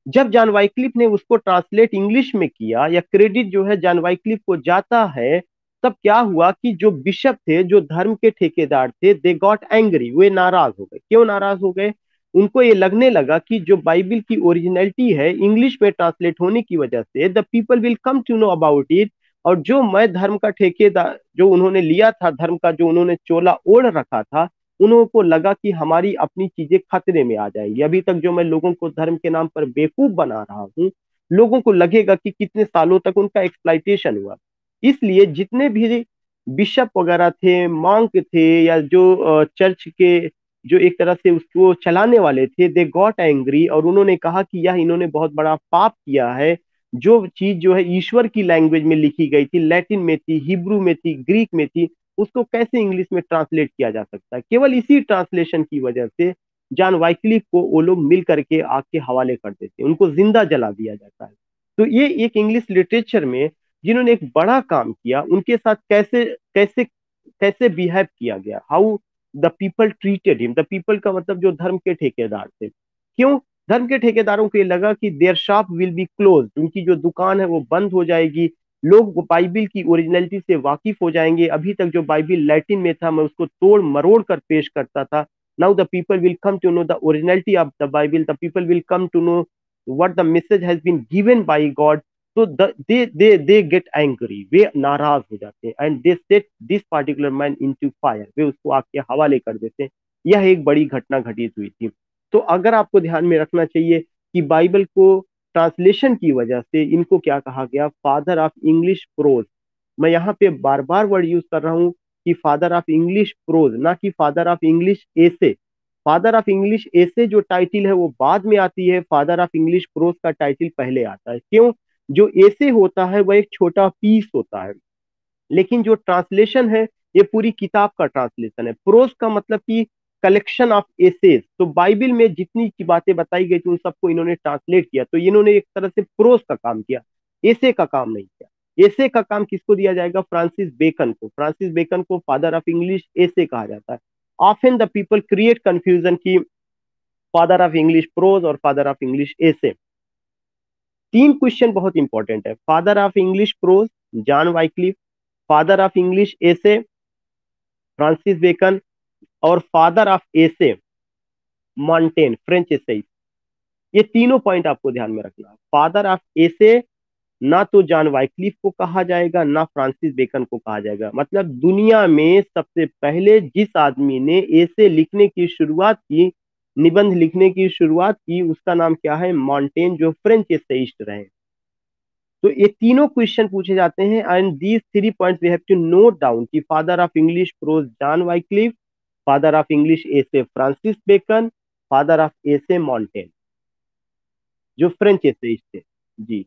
जब जॉन वाइक्लिफ ने उसको ट्रांसलेट इंग्लिश में किया, या क्रेडिट जो है जॉन वाइक्लिफ को जाता है, तब क्या हुआ कि जो बिशप थे, जो धर्म के ठेकेदार थे, दे गॉट एंग्री, वे नाराज हो गए। क्यों नाराज हो गए? उनको ये लगने लगा कि जो बाइबिल की ओरिजिनलिटी है इंग्लिश में ट्रांसलेट होने की वजह से the people will come to know about it. और जो मैं धर्म का ठेकेदार जो उन्होंने लिया था, धर्म का जो उन्होंने चोला ओढ़ रखा था, उन्हों को लगा कि हमारी अपनी चीजें खतरे में आ जाएंगी। अभी तक जो मैं लोगों को धर्म के नाम पर बेवकूफ बना रहा हूँ, लोगों को लगेगा कि कितने सालों तक उनका एक्सप्लाइटेशन हुआ। इसलिए जितने भी बिशप वगैरह थे, मॉन्क थे, या जो चर्च के जो एक तरह से उसको चलाने वाले थे, दे गॉट एंग्री, और उन्होंने कहा कि यह इन्होंने बहुत बड़ा पाप किया है। जो चीज जो है ईश्वर की लैंग्वेज में लिखी गई थी, लैटिन में थी, हिब्रू में थी, ग्रीक में थी, उसको कैसे इंग्लिश में ट्रांसलेट किया जा सकता है? केवल इसी ट्रांसलेशन की वजह से जॉन वाइक्लिफ को वो लोग मिल करके आग के हवाले कर देते हैं, उनको जिंदा जला दिया जाता है। तो ये एक इंग्लिश लिटरेचर में जिन्होंने एक बड़ा काम किया, उनके साथ कैसे कैसे कैसे बिहेव किया गया, how the people treated him. The people का मतलब जो धर्म के ठेकेदार थे। क्यों? धर्म के ठेकेदारों को ये लगा कि their shop will be close, उनकी जो दुकान है वो बंद हो जाएगी, लोग बाइबिल की ओरिजिनलिटी से वाकिफ हो जाएंगे। अभी तक जो बाइबिल लैटिन में था, मैं उसको तोड़ मरोड़ कर पेश करता था। Now the people will come to know the originality of the Bible, the people will come to know what the message has been given by God. तो दे गेट एंग्री, वे नाराज हो जाते हैं, and they set this particular man into fire, वे उसको आग के हवाले कर देते हैं। यह एक बड़ी घटना घटित हुई थी। तो अगर आपको ध्यान में रखना चाहिए कि बाइबल को ट्रांसलेशन की वजह से इनको क्या कहा गया? Father of English pros. मैं यहाँ पे बार बार वर्ड यूज कर रहा हूँ कि फादर ऑफ इंग्लिश प्रोज, ना कि father of English essay. Father of English essay जो टाइटिल है वो बाद में आती है, फादर ऑफ इंग्लिश प्रोज का टाइटिल पहले आता है। क्यों? जो एसे होता है वह एक छोटा पीस होता है, लेकिन जो ट्रांसलेशन है ये पूरी किताब का ट्रांसलेशन है। प्रोज का मतलब कि कलेक्शन ऑफ एसेस। तो बाइबिल में जितनी की बातें बताई गई थी उन सबको इन्होंने ट्रांसलेट किया, तो इन्होंने एक तरह से प्रोज का काम किया, एसे का काम नहीं किया। एसे का काम किसको दिया जाएगा? फ्रांसिस बेकन को। फ्रांसिस बेकन को फादर ऑफ इंग्लिश एसे कहा जाता है। Often the people create confusion की फादर ऑफ इंग्लिश प्रोज और फादर ऑफ इंग्लिश एसे। तीन क्वेश्चन बहुत इंपॉर्टेंट है। Father of English prose John Wycliffe, father of English essay Francis Bacon, और father of essay Montaigne, French essay. ये तीनों point आपको ध्यान में रखना है। फादर ऑफ एसे ना तो जॉन वाइक्लिफ को कहा जाएगा, ना फ्रांसिस बेकन को कहा जाएगा। मतलब दुनिया में सबसे पहले जिस आदमी ने एसे लिखने की शुरुआत की, निबंध लिखने की शुरुआत की, उसका नाम क्या है? मॉन्टेन, जो फ्रेंच एसेइस्ट रहे। तो ये तीनों क्वेश्चन पूछे जाते हैं, and these three points we have to note down कि father of English prose John Wycliffe, father of English essay Francis Bacon, father of essay Montaigne, जो फ्रेंच एसेइस्ट थे। जी।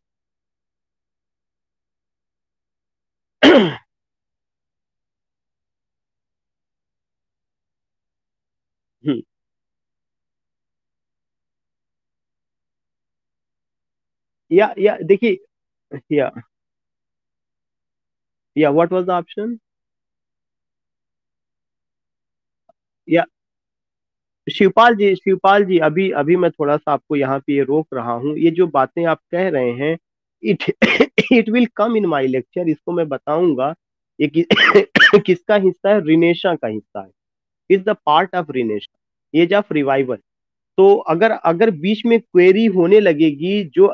या देखिए, या व्हाट वाज द ऑप्शन? या शिवपाल जी, अभी अभी मैं थोड़ा सा आपको यहाँ पे रोक रहा हूँ। ये जो बातें आप कह रहे हैं, it it will come in my lecture, इसको मैं बताऊंगा। ये किसका हिस्सा है? रिनेशा का हिस्सा है। Is the part of renaissance, age of revival. तो अगर अगर बीच में क्वेरी होने लगेगी जो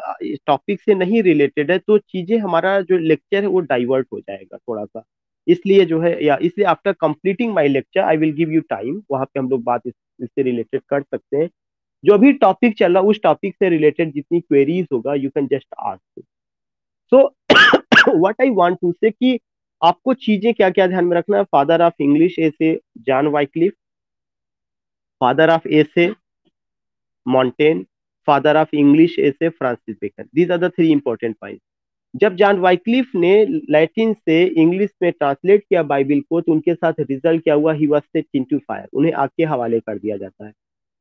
टॉपिक से नहीं रिलेटेड है, तो चीजें, हमारा जो लेक्चर है वो डाइवर्ट हो जाएगा थोड़ा सा। इसलिए जो है, या इसलिए after completing my lecture I will give you time, वहां पे हम लोग बात इससे रिलेटेड कर सकते हैं। जो अभी टॉपिक चल रहा है, उस टॉपिक से रिलेटेड जितनी क्वेरीज होगा, you can just ask. So what I want to say कि आपको चीजें क्या क्या ध्यान में रखना है। Father of English essay John Wycliffe, father of essay Montaigne, father of English essay Francis Bacon. These are the three important point. जब जॉन वाइक्लिफ ने लैटिन से इंग्लिश में ट्रांसलेट किया बाइबल को, तो उनके साथ रिजल्ट क्या हुआ? He was set into fire, उन्हें आग के हवाले कर दिया जाता है।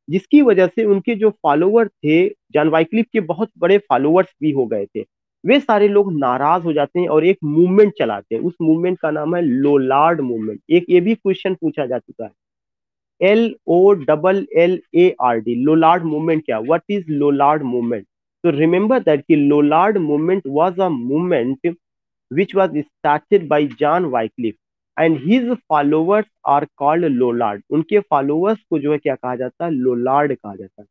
जिसकी वजह से उनके जो फॉलोवर थे, जॉन वाइक्लिफ के बहुत बड़े फॉलोवर्स भी हो गए थे, वे सारे लोग नाराज हो जाते हैं और एक मूवमेंट चलाते हैं। उस मूवमेंट का नाम है लोलार्ड मूवमेंट। एक ये भी क्वेश्चन पूछा जा चुका है, LOLLARD, लोलार्ड मूवमेंट क्या? What is Lollard movement? तो रिमेंबर दैट कि Lollard movement was a movement which was started by John Wycliffe and his followers are called Lollard। उनके फॉलोअर्स को जो है क्या कहा जाता है? लोलार्ड कहा जाता है।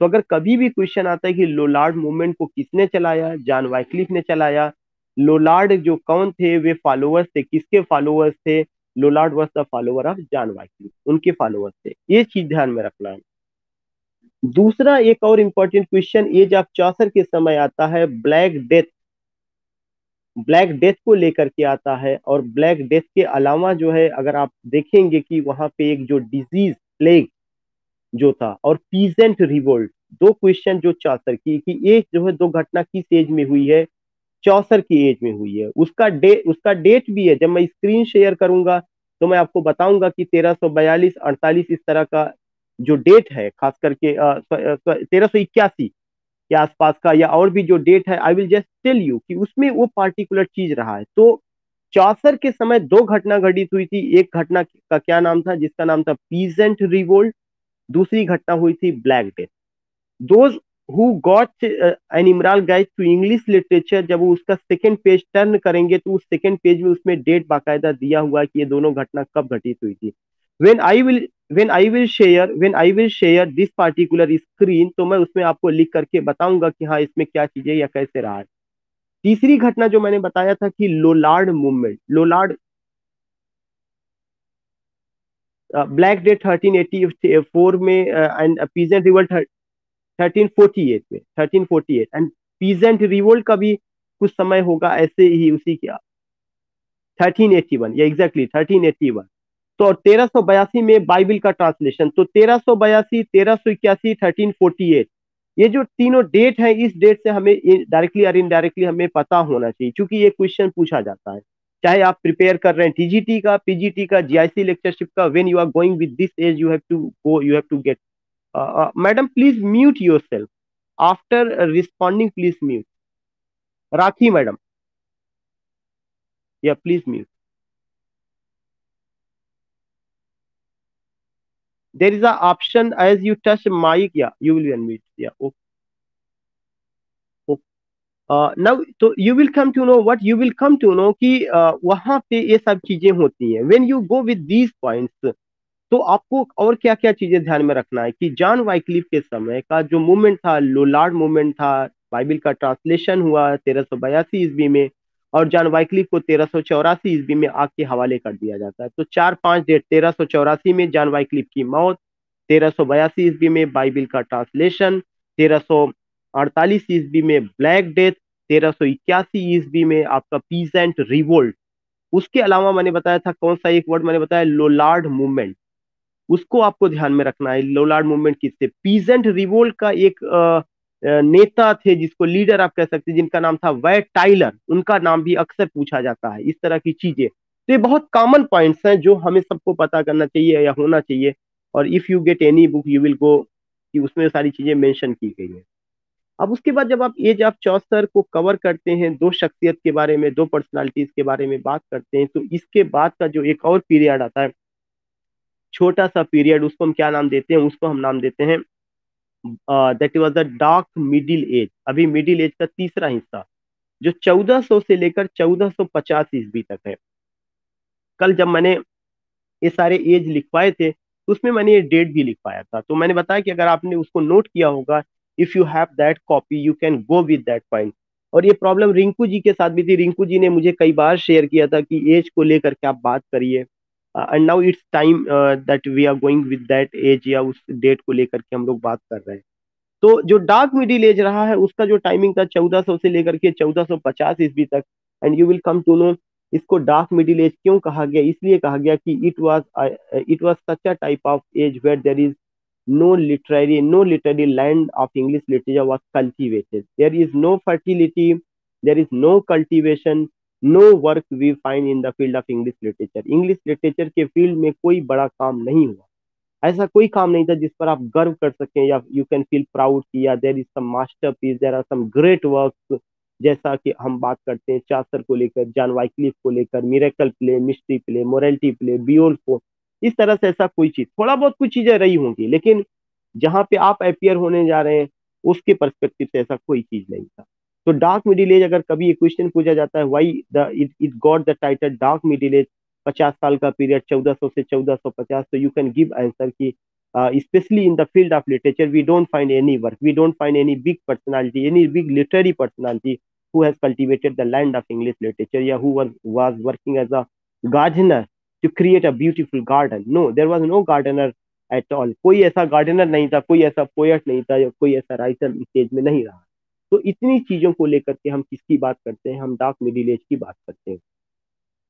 तो अगर कभी भी क्वेश्चन आता है कि लोलार्ड मूवमेंट को किसने चलाया, जॉन वाइक्लिफ ने चलाया, लोलार्ड जो कौन थे, वे फॉलोअर्स थे, किसके फॉलोअर्स थे? Lollard was the follower of John Wycliffe, उनके फॉलोअर्स थे। ये चीज ध्यान में रखना है। दूसरा एक और important question age of Chaucer के समय आता है, ब्लैक डेथ। ब्लैक डेथ को लेकर के आता है, और ब्लैक डेथ के अलावा जो है, अगर आप देखेंगे कि वहां पे एक जो डिजीज, प्लेग जो था, और पीजेंट रिवोल्ट, दो क्वेश्चन जो चौसर की, कि ये जो है दो घटना किस एज में हुई है? चौसर की एज में हुई है। उसका डेट भी है। जब मैं स्क्रीन शेयर करूंगा तो मैं आपको बताऊंगा कि 1342 48 इस तरह का जो डेट है, खास करके 1381 के आसपास का, या और भी जो डेट है, I will just tell you कि उसमें वो पार्टिकुलर चीज रहा है। तो चौसर के समय दो घटना घटित हुई थी। एक घटना का क्या नाम था? जिसका नाम था पीजेंट रिवोल्ट। दूसरी घटना हुई थी black death. Those who got an emerald guide to English literature, जब वो उसका सेकेंड पेज टर्न करेंगे, तो उस सेकेंड पेज में उसमें डेट बाकायदा दिया हुआ है कि ये दोनों घटना कब घटित हुई थी। When I will when I will share this particular screen, तो मैं उसमें आपको लिख करके बताऊंगा कि हाँ, इसमें क्या चीजें या कैसे रहा है। तीसरी घटना जो मैंने बताया था कि लोलार्ड मूवमेंट, लोलार्ड ब्लैक डे 1384 में, एंड पीजेंट रिवोल्ट 1348 में, 1348, एंड पीजेंट रिवोल्ट का भी कुछ समय होगा ऐसे ही, उसी के 1381, या एग्जैक्टली 1381। तो 1382 में बाइबल का ट्रांसलेशन। तो 1382, 1381, 1348, ये जो तीनों डेट है, इस डेट से हमें डायरेक्टली और इनडायरेक्टली हमें पता होना चाहिए, क्योंकि ये क्वेश्चन पूछा जाता है। चाहे आप प्रिपेयर कर रहे हैं टीजीटी का, पीजीटी का, जीआईसी लेक्चरशिप का, when you are going with this age, you have to go, you have to get. Madam please mute yourself after responding, please mute. Rakhi madam, या please mute. There is a option as you touch mic, yeah, you will be unmute. Yeah, okay. Okay. Now तो you will come to know what you will come to know कि वहां पे ये सब चीजें होती हैं। When you go with these points, तो आपको और क्या क्या चीजें ध्यान में रखना है कि जॉन वाइक्लिफ के समय का जो मूवमेंट था, लोलार्ड मूवमेंट था, बाइबल का ट्रांसलेशन हुआ 1382 ईस्वी में, और जॉन वाइक्लिफ को 1384 ईस्वी में आग के हवाले कर दिया जाता है। तो 4-5 डेट, 1384 में जॉन वाइक्लिफ की मौत, 1382 ईस्वी में बाइबल का ट्रांसलेशन, 1348 ईस्वी में ब्लैक डेथ, 1381 ईस्वी में आपका पीसेंट रिवोल्ट। उसके अलावा मैंने बताया था कौन सा एक वर्ड मैंने बताया, लोलार्ड मूवमेंट, उसको आपको ध्यान में रखना है। लोलार्ड मूवमेंट किससे, पीजेंट रिवोल्ट का एक नेता थे जिसको लीडर आप कह सकते हैं, जिनका नाम था वैट टाइलर, उनका नाम भी अक्सर पूछा जाता है, इस तरह की चीजें। तो ये बहुत कॉमन पॉइंट्स हैं जो हमें सबको पता करना चाहिए या होना चाहिए। और if you get any book you will go कि उसमें सारी चीजें मेंशन की गई है। अब उसके बाद जब आप एज ऑफ चौसर को कवर करते हैं, दो शख्सियत के बारे में, दो पर्सनालिटीज के बारे में बात करते हैं, तो इसके बाद का जो एक और पीरियड आता है, छोटा सा पीरियड, उसको हम क्या नाम देते हैं, उसको हम नाम देते हैं that was the dark middle as. अभी मिडिल एज का तीसरा हिस्सा जो 1400 से लेकर 1450 ईस्वी तक है। कल जब मैंने ये सारे एज लिखवाए थे तो उसमें मैंने ये डेट भी लिखवाया था, तो मैंने बताया कि अगर आपने उसको नोट किया होगा, if you have that copy you can go with that point. और ये प्रॉब्लम रिंकू जी के साथ भी थी। रिंकू जी ने मुझे कई बार शेयर किया था कि एज को लेकर के आप बात करिए, and now it's time that we are going with that age, या उस डेट को लेकर के हम लोग बात कर रहे हैं। तो जो डार्क मिडिल एज रहा है उसका जो टाइमिंग था 1400 से लेकर के 1450 ईस्वी तक। And you will come to know इसको डार्क मिडिल एज क्यों कहा गया। इसलिए कहा गया कि it was such a type of age where there is no literary land of English literature was cultivated. There is no fertility, there is no cultivation, no work we find in the field of English literature. English literature के field में कोई बड़ा काम नहीं हुआ, ऐसा कोई काम नहीं था जिस पर आप गर्व कर सकें या यू कैन फील प्राउड कि या there is some masterpiece, there are some great works. जैसा कि हम बात करते हैं चासर को लेकर, जॉन वाइक्लिफ को लेकर, miracle play, mystery play, morality play, Beowulf को, इस तरह से ऐसा कोई चीज, थोड़ा बहुत कुछ चीजें रही होंगी, लेकिन जहां पे आप अपियर होने जा रहे हैं उसके पर्सपेक्टिव से ऐसा कोई चीज नहीं था। तो डार्क मिडिल एज अगर कभी ये क्वेश्चन पूछा जाता है why the it got the title dark middle age, 50 साल का पीरियड 1400 से 1450, तो यू कैन गिव आंसर की specially in the field of literature we don't find any work, we don't find any big personality, any big literary personality who has cultivated the land of English literature, yeah, who was working as a gardener to create a beautiful garden. No, there was no gardener at all. कोई ऐसा gardener नहीं था, कोई ऐसा poet नहीं था, या कोई ऐसा राइटर स्टेज में नहीं रहा। तो इतनी चीजों को लेकर के हम किसकी बात करते हैं, हम डार्क मिडिल एज की बात करते हैं।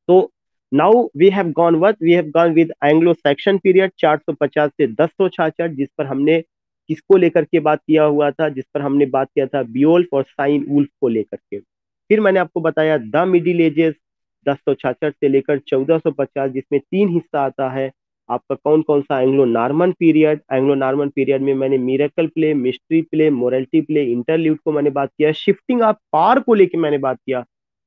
तो now we have gone what, we have gone with Anglo Saxon period 450 से 1066, जिस पर हमने किसको लेकर के बात किया हुआ था, जिस पर हमने बात किया था बियोल्फ और साइन वुल्फ को लेकर के। फिर मैंने आपको बताया द मिडिल एजेस 1066 से लेकर 1450, जिसमें तीन हिस्सा आता है आपका कौन कौन सा, Anglo Norman period. Anglo Norman period में मैंने miracle play, mystery play, morality play, interlude को मैंने बात किया। शिफ्टिंग ऑफ पावर को लेकर मैंने बात किया,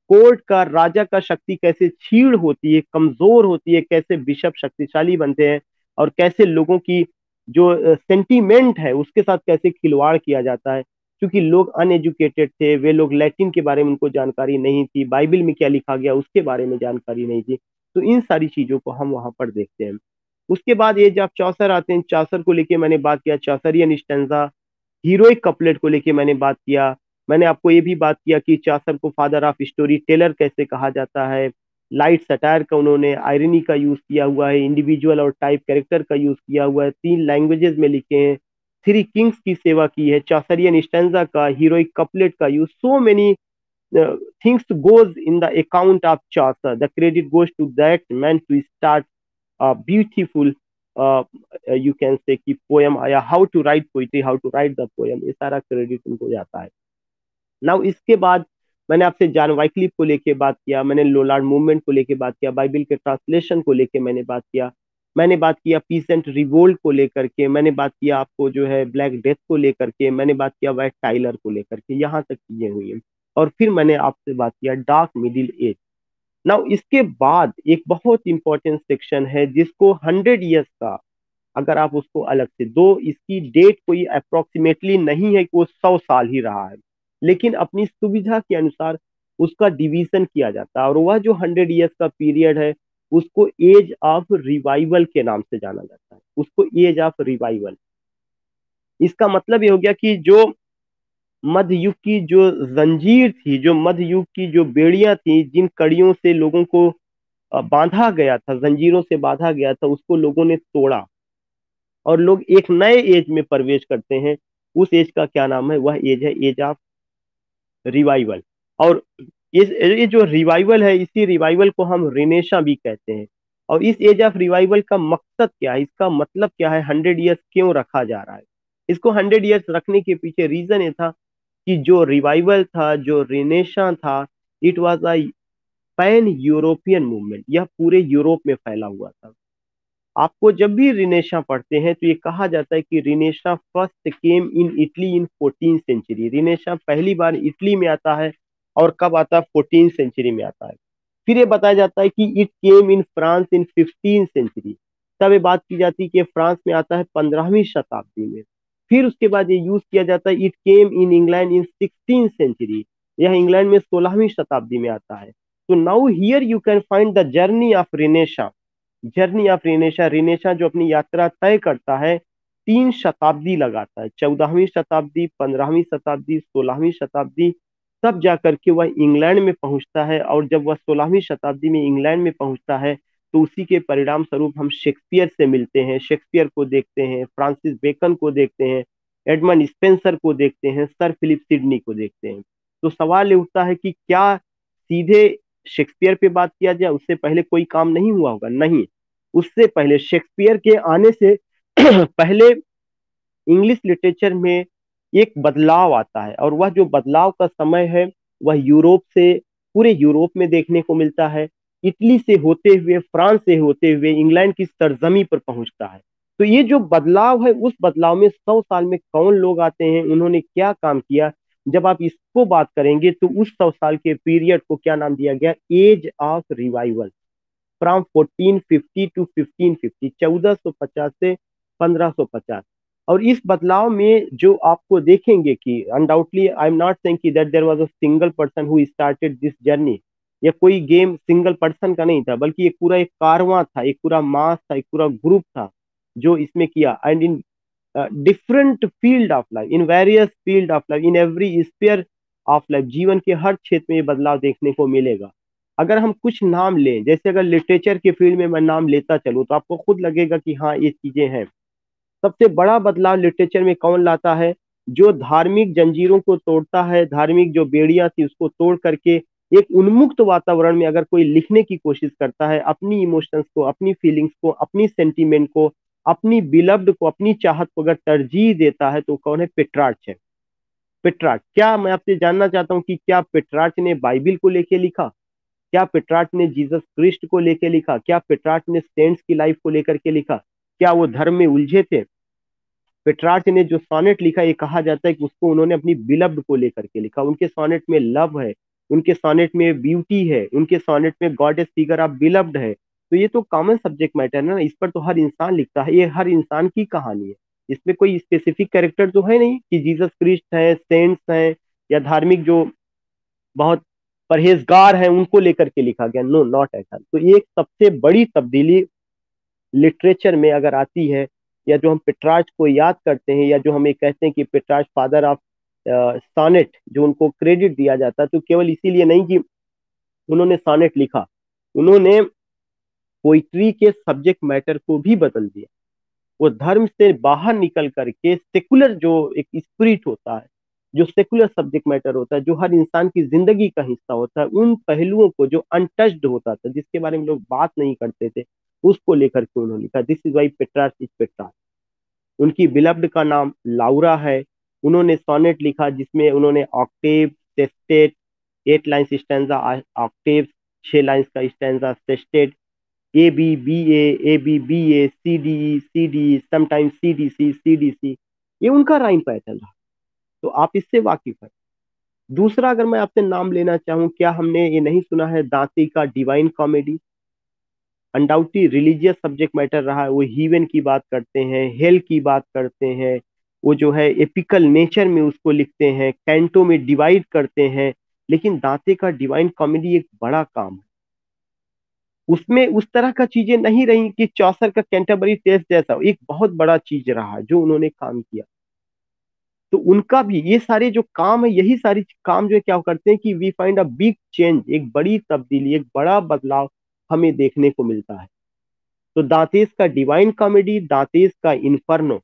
कोर्ट का, राजा का शक्ति कैसे छीड़ होती है, कमजोर होती है, कैसे बिशप शक्तिशाली बनते हैं, और कैसे लोगों की जो सेंटीमेंट है उसके साथ कैसे खिलवाड़ किया जाता है। क्योंकि लोग अनएजुकेटेड थे, वे लोग लैटिन के बारे में उनको जानकारी नहीं थी, बाइबल में क्या लिखा गया उसके बारे में जानकारी नहीं थी। तो इन सारी चीजों को हम वहां पर देखते हैं। उसके बाद ये जब चौसर आते हैं, चौसर को लेके मैंने बात किया, चौसरियन स्टैंजा, हीरोइक कपलेट को लेके मैंने बात किया। मैंने आपको ये भी बात किया कि चासर को फादर ऑफ स्टोरी टेलर कैसे कहा जाता है। लाइट सटायर का उन्होंने आयरनी का यूज किया हुआ है, इंडिविजुअल और टाइप कैरेक्टर का यूज किया हुआ है, 3 लैंग्वेजेस में लिखे हैं, थ्री किंग्स की सेवा की है, चासरियन स्टैंजा का, हीरोइक कपलेट का use, so many things goes in the account of Chaucer, the credit goes to that man to start beautiful you can say कि पोएम, या how to write poetry, how to write the poem, ये सारा credit उनको जाता है। Now इसके बाद मैंने आपसे जॉन वाइक्लिफ को लेके बात किया, मैंने लोलार्ड मूवमेंट को लेके बात किया, बाइबल के ट्रांसलेशन को लेके मैंने बात किया, मैंने बात किया पीसेंट रिवोल्ट को लेकर के, मैंने बात किया आपको जो है ब्लैक डेथ को लेकर के, मैंने बात किया वाइट टाइलर को लेकर के, यहाँ तक चीजें हुई हैं। और फिर मैंने आपसे बात किया डार्क मिडिल एज। नाउ इसके बाद एक बहुत इंपॉर्टेंट सेक्शन है जिसको 100 ईयर्स का, अगर आप उसको अलग से दो, इसकी डेट कोई अप्रोक्सीमेटली नहीं है कि वो 100 साल ही रहा है, लेकिन अपनी सुविधा के अनुसार उसका डिवीजन किया जाता है। और वह जो 100 ईयर्स का पीरियड है उसको एज ऑफ रिवाइवल के नाम से जाना जाता है, उसको एज ऑफ रिवाइवल। इसका मतलब ये हो गया कि जो मध्य युग की जो जंजीर थी, जो मध्य युग की जो बेड़ियां थी, जिन कड़ियों से लोगों को बांधा गया था, जंजीरों से बांधा गया था, उसको लोगों ने तोड़ा और लोग एक नए एज में प्रवेश करते हैं। उस एज का क्या नाम है? वह एज है एज ऑफ रिवाइवल। और ये जो रिवाइवल है, इसी रिवाइवल को हम रिनेशा भी कहते हैं। और इस एज ऑफ रिवाइवल का मकसद क्या है, इसका मतलब क्या है, 100 ईयर्स क्यों रखा जा रहा है? इसको 100 ईयर्स रखने के पीछे रीजन ये था कि जो रिवाइवल था, जो रिनेशा था, it was a pan European movement. यह पूरे यूरोप में फैला हुआ था। आपको जब भी रिनेशा पढ़ते हैं तो ये कहा जाता है कि renaissance first came in Italy in 14th century. Renaissance पहली बार इटली में आता है, और कब आता है? 14th सेंचुरी में आता है। फिर ये बताया जाता है कि it came in France in 15th century. तब ये बात की जाती है कि फ्रांस में आता है 15वीं शताब्दी में। फिर उसके बाद ये यूज किया जाता है, it came in England in 16th century. यह इंग्लैंड में 16वीं शताब्दी में आता है। तो now here you can find the journey of renaissance. Journey of renaissance, renaissance जो अपनी यात्रा तय करता है, 3 शताब्दी लगाता है, 14वीं शताब्दी, 15वीं शताब्दी, 16वीं शताब्दी। तब जाकर के वह इंग्लैंड में पहुंचता है। और जब वह 16वीं शताब्दी में इंग्लैंड में पहुंचता है, तो उसी के परिणाम स्वरूप हम शेक्सपियर से मिलते हैं, शेक्सपियर को देखते हैं, फ्रांसिस बेकन को देखते हैं, एडमंड स्पेंसर को देखते हैं, सर फिलिप सिडनी को देखते हैं। तो सवाल ये उठता है कि क्या सीधे शेक्सपियर पे बात किया जाए? उससे पहले कोई काम नहीं हुआ होगा? नहीं, उससे पहले, शेक्सपियर के आने से पहले इंग्लिश लिटरेचर में एक बदलाव आता है। और वह जो बदलाव का समय है, वह यूरोप से, पूरे यूरोप में देखने को मिलता है। इटली से होते हुए, फ्रांस से होते हुए इंग्लैंड की सरजमी पर पहुंचता है। तो ये जो बदलाव है, उस बदलाव में 100 साल में कौन लोग आते हैं, उन्होंने क्या काम किया, जब आप इसको बात करेंगे तो उस 100 साल के पीरियड को क्या नाम दिया गया? Age of revival. From 1450 to 1550, 1450 से 1550। और इस बदलाव में जो आपको देखेंगे कि undoubtedly, I am not saying कि that there was a single person who started this journey. या कोई गेम सिंगल पर्सन का नहीं था, बल्कि एक पूरा एक कारवां था, एक पूरा मास था, एक पूरा ग्रुप था जो इसमें किया। And in different field of life, in various field of life, in every sphere of life, जीवन के हर क्षेत्र में ये बदलाव देखने को मिलेगा। अगर हम कुछ नाम लें, जैसे अगर लिटरेचर के फील्ड में मैं नाम लेता चलूँ, तो आपको खुद लगेगा कि हाँ, ये चीजें हैं। सबसे बड़ा बदलाव लिटरेचर में कौन लाता है? जो धार्मिक जंजीरों को तोड़ता है, धार्मिक जो बेड़ियां थी उसको तोड़ करके एक उन्मुक्त वातावरण में अगर कोई लिखने की कोशिश करता है, अपनी इमोशंस को, अपनी फीलिंग्स को, अपनी सेंटीमेंट को, अपनी बिलव्ड को, अपनी चाहत को अगर तरजीह देता है, तो कौन है? पेट्रार्च है। पेट्रार्च, क्या मैं आपसे जानना चाहता हूँ कि क्या पेट्रार्च ने बाइबिल को लेके लिखा? क्या पेट्रार्च ने जीसस क्रिस्ट को लेके लिखा? क्या पेट्रार्च ने सेंट्स की लाइफ को लेकर के लिखा? क्या वो धर्म में उलझे थे? पेट्रार्च ने जो सोनेट लिखा, ये कहा जाता है कि उसको उन्होंने अपनी बिलव्ड को लेकर के लिखा। उनके सोनेट में लव है, उनके सोनेट में ब्यूटी है, उनके सोनेट में गॉडेस फिगर ऑफ बिलव्ड है। तो ये तो कॉमन सब्जेक्ट मैटर है ना, इस पर तो हर इंसान लिखता है, ये हर इंसान की कहानी है। इसमें कोई स्पेसिफिक कैरेक्टर तो है नहीं कि जीसस क्रिस्ट है, सेंट्स हैं, या धार्मिक जो बहुत परहेजगार हैं उनको लेकर के लिखा गया। नो, नॉट ऐसा। तो ये एक सबसे बड़ी तब्दीली लिटरेचर में अगर आती है, या जो हम पेट्रार्च को याद करते हैं, या जो हमें कहते हैं कि पेट्रार्च फादर ऑफ सॉनेट, जो उनको क्रेडिट दिया जाता है, तो केवल इसीलिए नहीं कि उन्होंने सॉनेट लिखा, उन्होंने पोइट्री के सब्जेक्ट मैटर को भी बदल दिया। वो धर्म से बाहर निकल करके सेकुलर जो एक स्पिरिट होता है, जो सेकुलर सब्जेक्ट मैटर होता है, जो हर इंसान की जिंदगी का हिस्सा होता है, उन पहलुओं को जो अनटच्ड होता था, जिसके बारे में लोग बात नहीं करते थे, उसको लेकर के उन्होंने लिखा। This is why Petrarch is Petrarch. उनकी बिलव्ड का नाम लाउरा है। उन्होंने सोनेट लिखा जिसमें उन्होंने octave, sestet, 8 lines stanza, octave, 6 lines का stanza, sestet, A B B A C D C D, sometimes C D C, C D C. ये उनका राइम पैटर्न रहा। तो आप इससे वाकिफ है। दूसरा, अगर मैं आपसे नाम लेना चाहूँ, क्या हमने ये नहीं सुना है दांती का divine comedy? Undoubtedly religious subject matter रहा है। वो हीवन की बात करते हैं, हेल की बात करते हैं, वो जो है एपिकल नेचर में उसको लिखते हैं, कैंटो में डिवाइड करते हैं। लेकिन दांते का डिवाइन कॉमेडी एक बड़ा काम है। उसमें उस तरह का चीजें नहीं रही कि चौसर का कैंटरबरी टेस्ट जैसा एक बहुत बड़ा चीज रहा जो उन्होंने काम किया। तो उनका भी ये सारे जो काम है, यही सारी काम जो है क्या करते हैं कि we find a big change, एक बड़ी तब्दीली, एक बड़ा बदलाव हमें देखने को मिलता है। तो दांतेस का डिवाइन कॉमेडी, दांतेस का इन्फर्नो,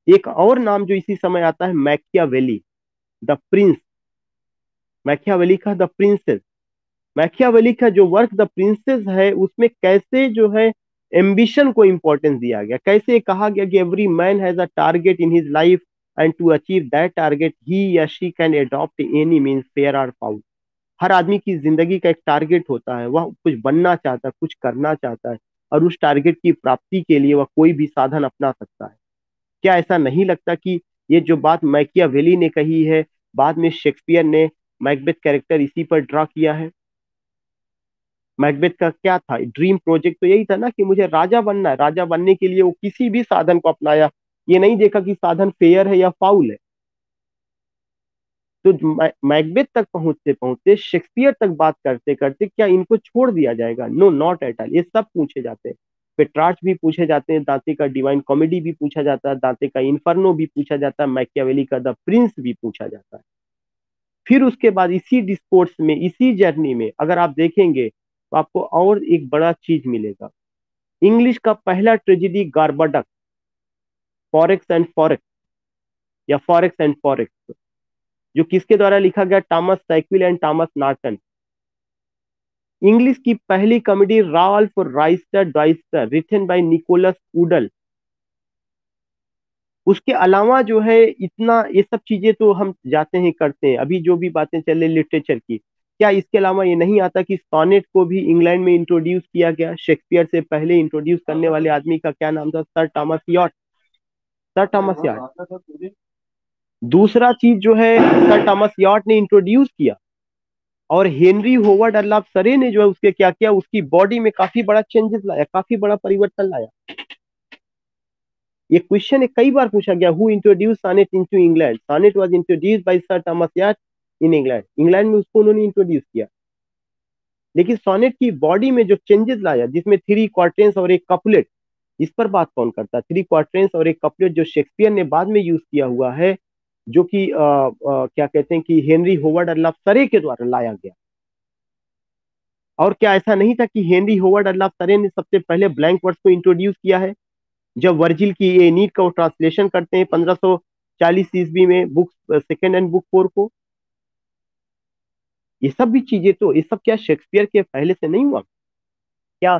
एक और नाम जो इसी समय आता है मैकियावेली द प्रिंस, मैकियावेली का द प्रिंसेस। मैकियावेली का जो वर्क द प्रिंसेस है उसमें कैसे जो है एम्बिशन को इंपॉर्टेंस दिया गया, कैसे कहा गया कि every man has a target in his life and to achieve that target he या she can adopt any means fair or foul. हर आदमी की जिंदगी का एक टारगेट होता है, वह कुछ बनना चाहता है, कुछ करना चाहता है, और उस टारगेट की प्राप्ति के लिए वह कोई भी साधन अपना सकता है। क्या ऐसा नहीं लगता कि ये जो बात मैकियावेली ने कही है, बाद में शेक्सपियर ने मैकबेथ कैरेक्टर इसी पर ड्रा किया है। मैकबेथ का क्या था ड्रीम प्रोजेक्ट, तो यही था ना कि मुझे राजा बनना है, राजा बनने के लिए वो किसी भी साधन को अपनाया, ये नहीं देखा कि साधन फेयर है या फाउल है। तो मैकबेथ तक पहुंचते पहुंचते, शेक्सपियर तक बात करते करते क्या इनको छोड़ दिया जाएगा? नो, नॉट एट ऑल, ये सब पूछे जाते हैं। पेट्रार्च भी पूछे जाते हैं, दांते का डिवाइन कॉमेडी भी पूछा जाता है, दांते का इन्फर्नो भी पूछा जाता है, मैकियावेली का द प्रिंस भी पूछा जाता है। फिर उसके बाद इसी डिस्कोर्स में, इसी जर्नी में अगर आप देखेंगे तो आपको और एक बड़ा चीज मिलेगा। इंग्लिश का पहला tragedy Gorboduc, Ferrex and Ferrex, या फॉरेक्स एंड फॉरेक्स, जो किसके द्वारा लिखा गया? Thomas Sackville and Thomas Norton. English की पहली comedy Ralph Roister Doister, written by Nicholas Udall. उसके अलावा जो है इतना ये सब चीजें तो हम जाते हैं करते हैं, अभी जो भी बातें चल रही लिटरेचर की, क्या इसके अलावा ये नहीं आता कि सोनेट को भी इंग्लैंड में इंट्रोड्यूस किया गया? शेक्सपियर से पहले इंट्रोड्यूस करने वाले आदमी का क्या नाम था? Sir Thomas yacht, sir Thomas yacht. दूसरा चीज जो है सर थॉमस यॉट ने इंट्रोड्यूस किया, और हेनरी होवर्ड अल्लाफ सरे ने जो है उसके क्या किया, उसकी बॉडी में काफी बड़ा चेंजेस लाया, काफी बड़ा परिवर्तन लाया। ये क्वेश्चन कई बार पूछा गया, who introduce sonnet into England? Sonnet was introduced by sir Thomas Wyatt in England, England में उसको उन्होंने इंट्रोड्यूस किया। लेकिन सॉनेट की बॉडी में जो चेंजेस लाया, जिसमें थ्री क्वार्टेंस और एक कपलेट, इस पर बात कौन करता? थ्री क्वार्टेंस और एक कपलेट जो शेक्सपियर ने बाद में यूज किया हुआ है, जो कि क्या कहते हैं कि हेनरी होवर्ड अल्लाफ सरे के द्वारा लाया गया। और क्या ऐसा नहीं था कि हेनरी होवर्ड अल्लाफ सरे ने सबसे पहले ब्लैंक वर्ड्स को इंट्रोड्यूस किया है? जब वर्जिल की ये नीट का वो ट्रांसलेशन करते हैं 1540 ईस्वी में, book second and book four को, ये सब भी चीजें तो, ये सब क्या शेक्सपियर के पहले से नहीं हुआ? क्या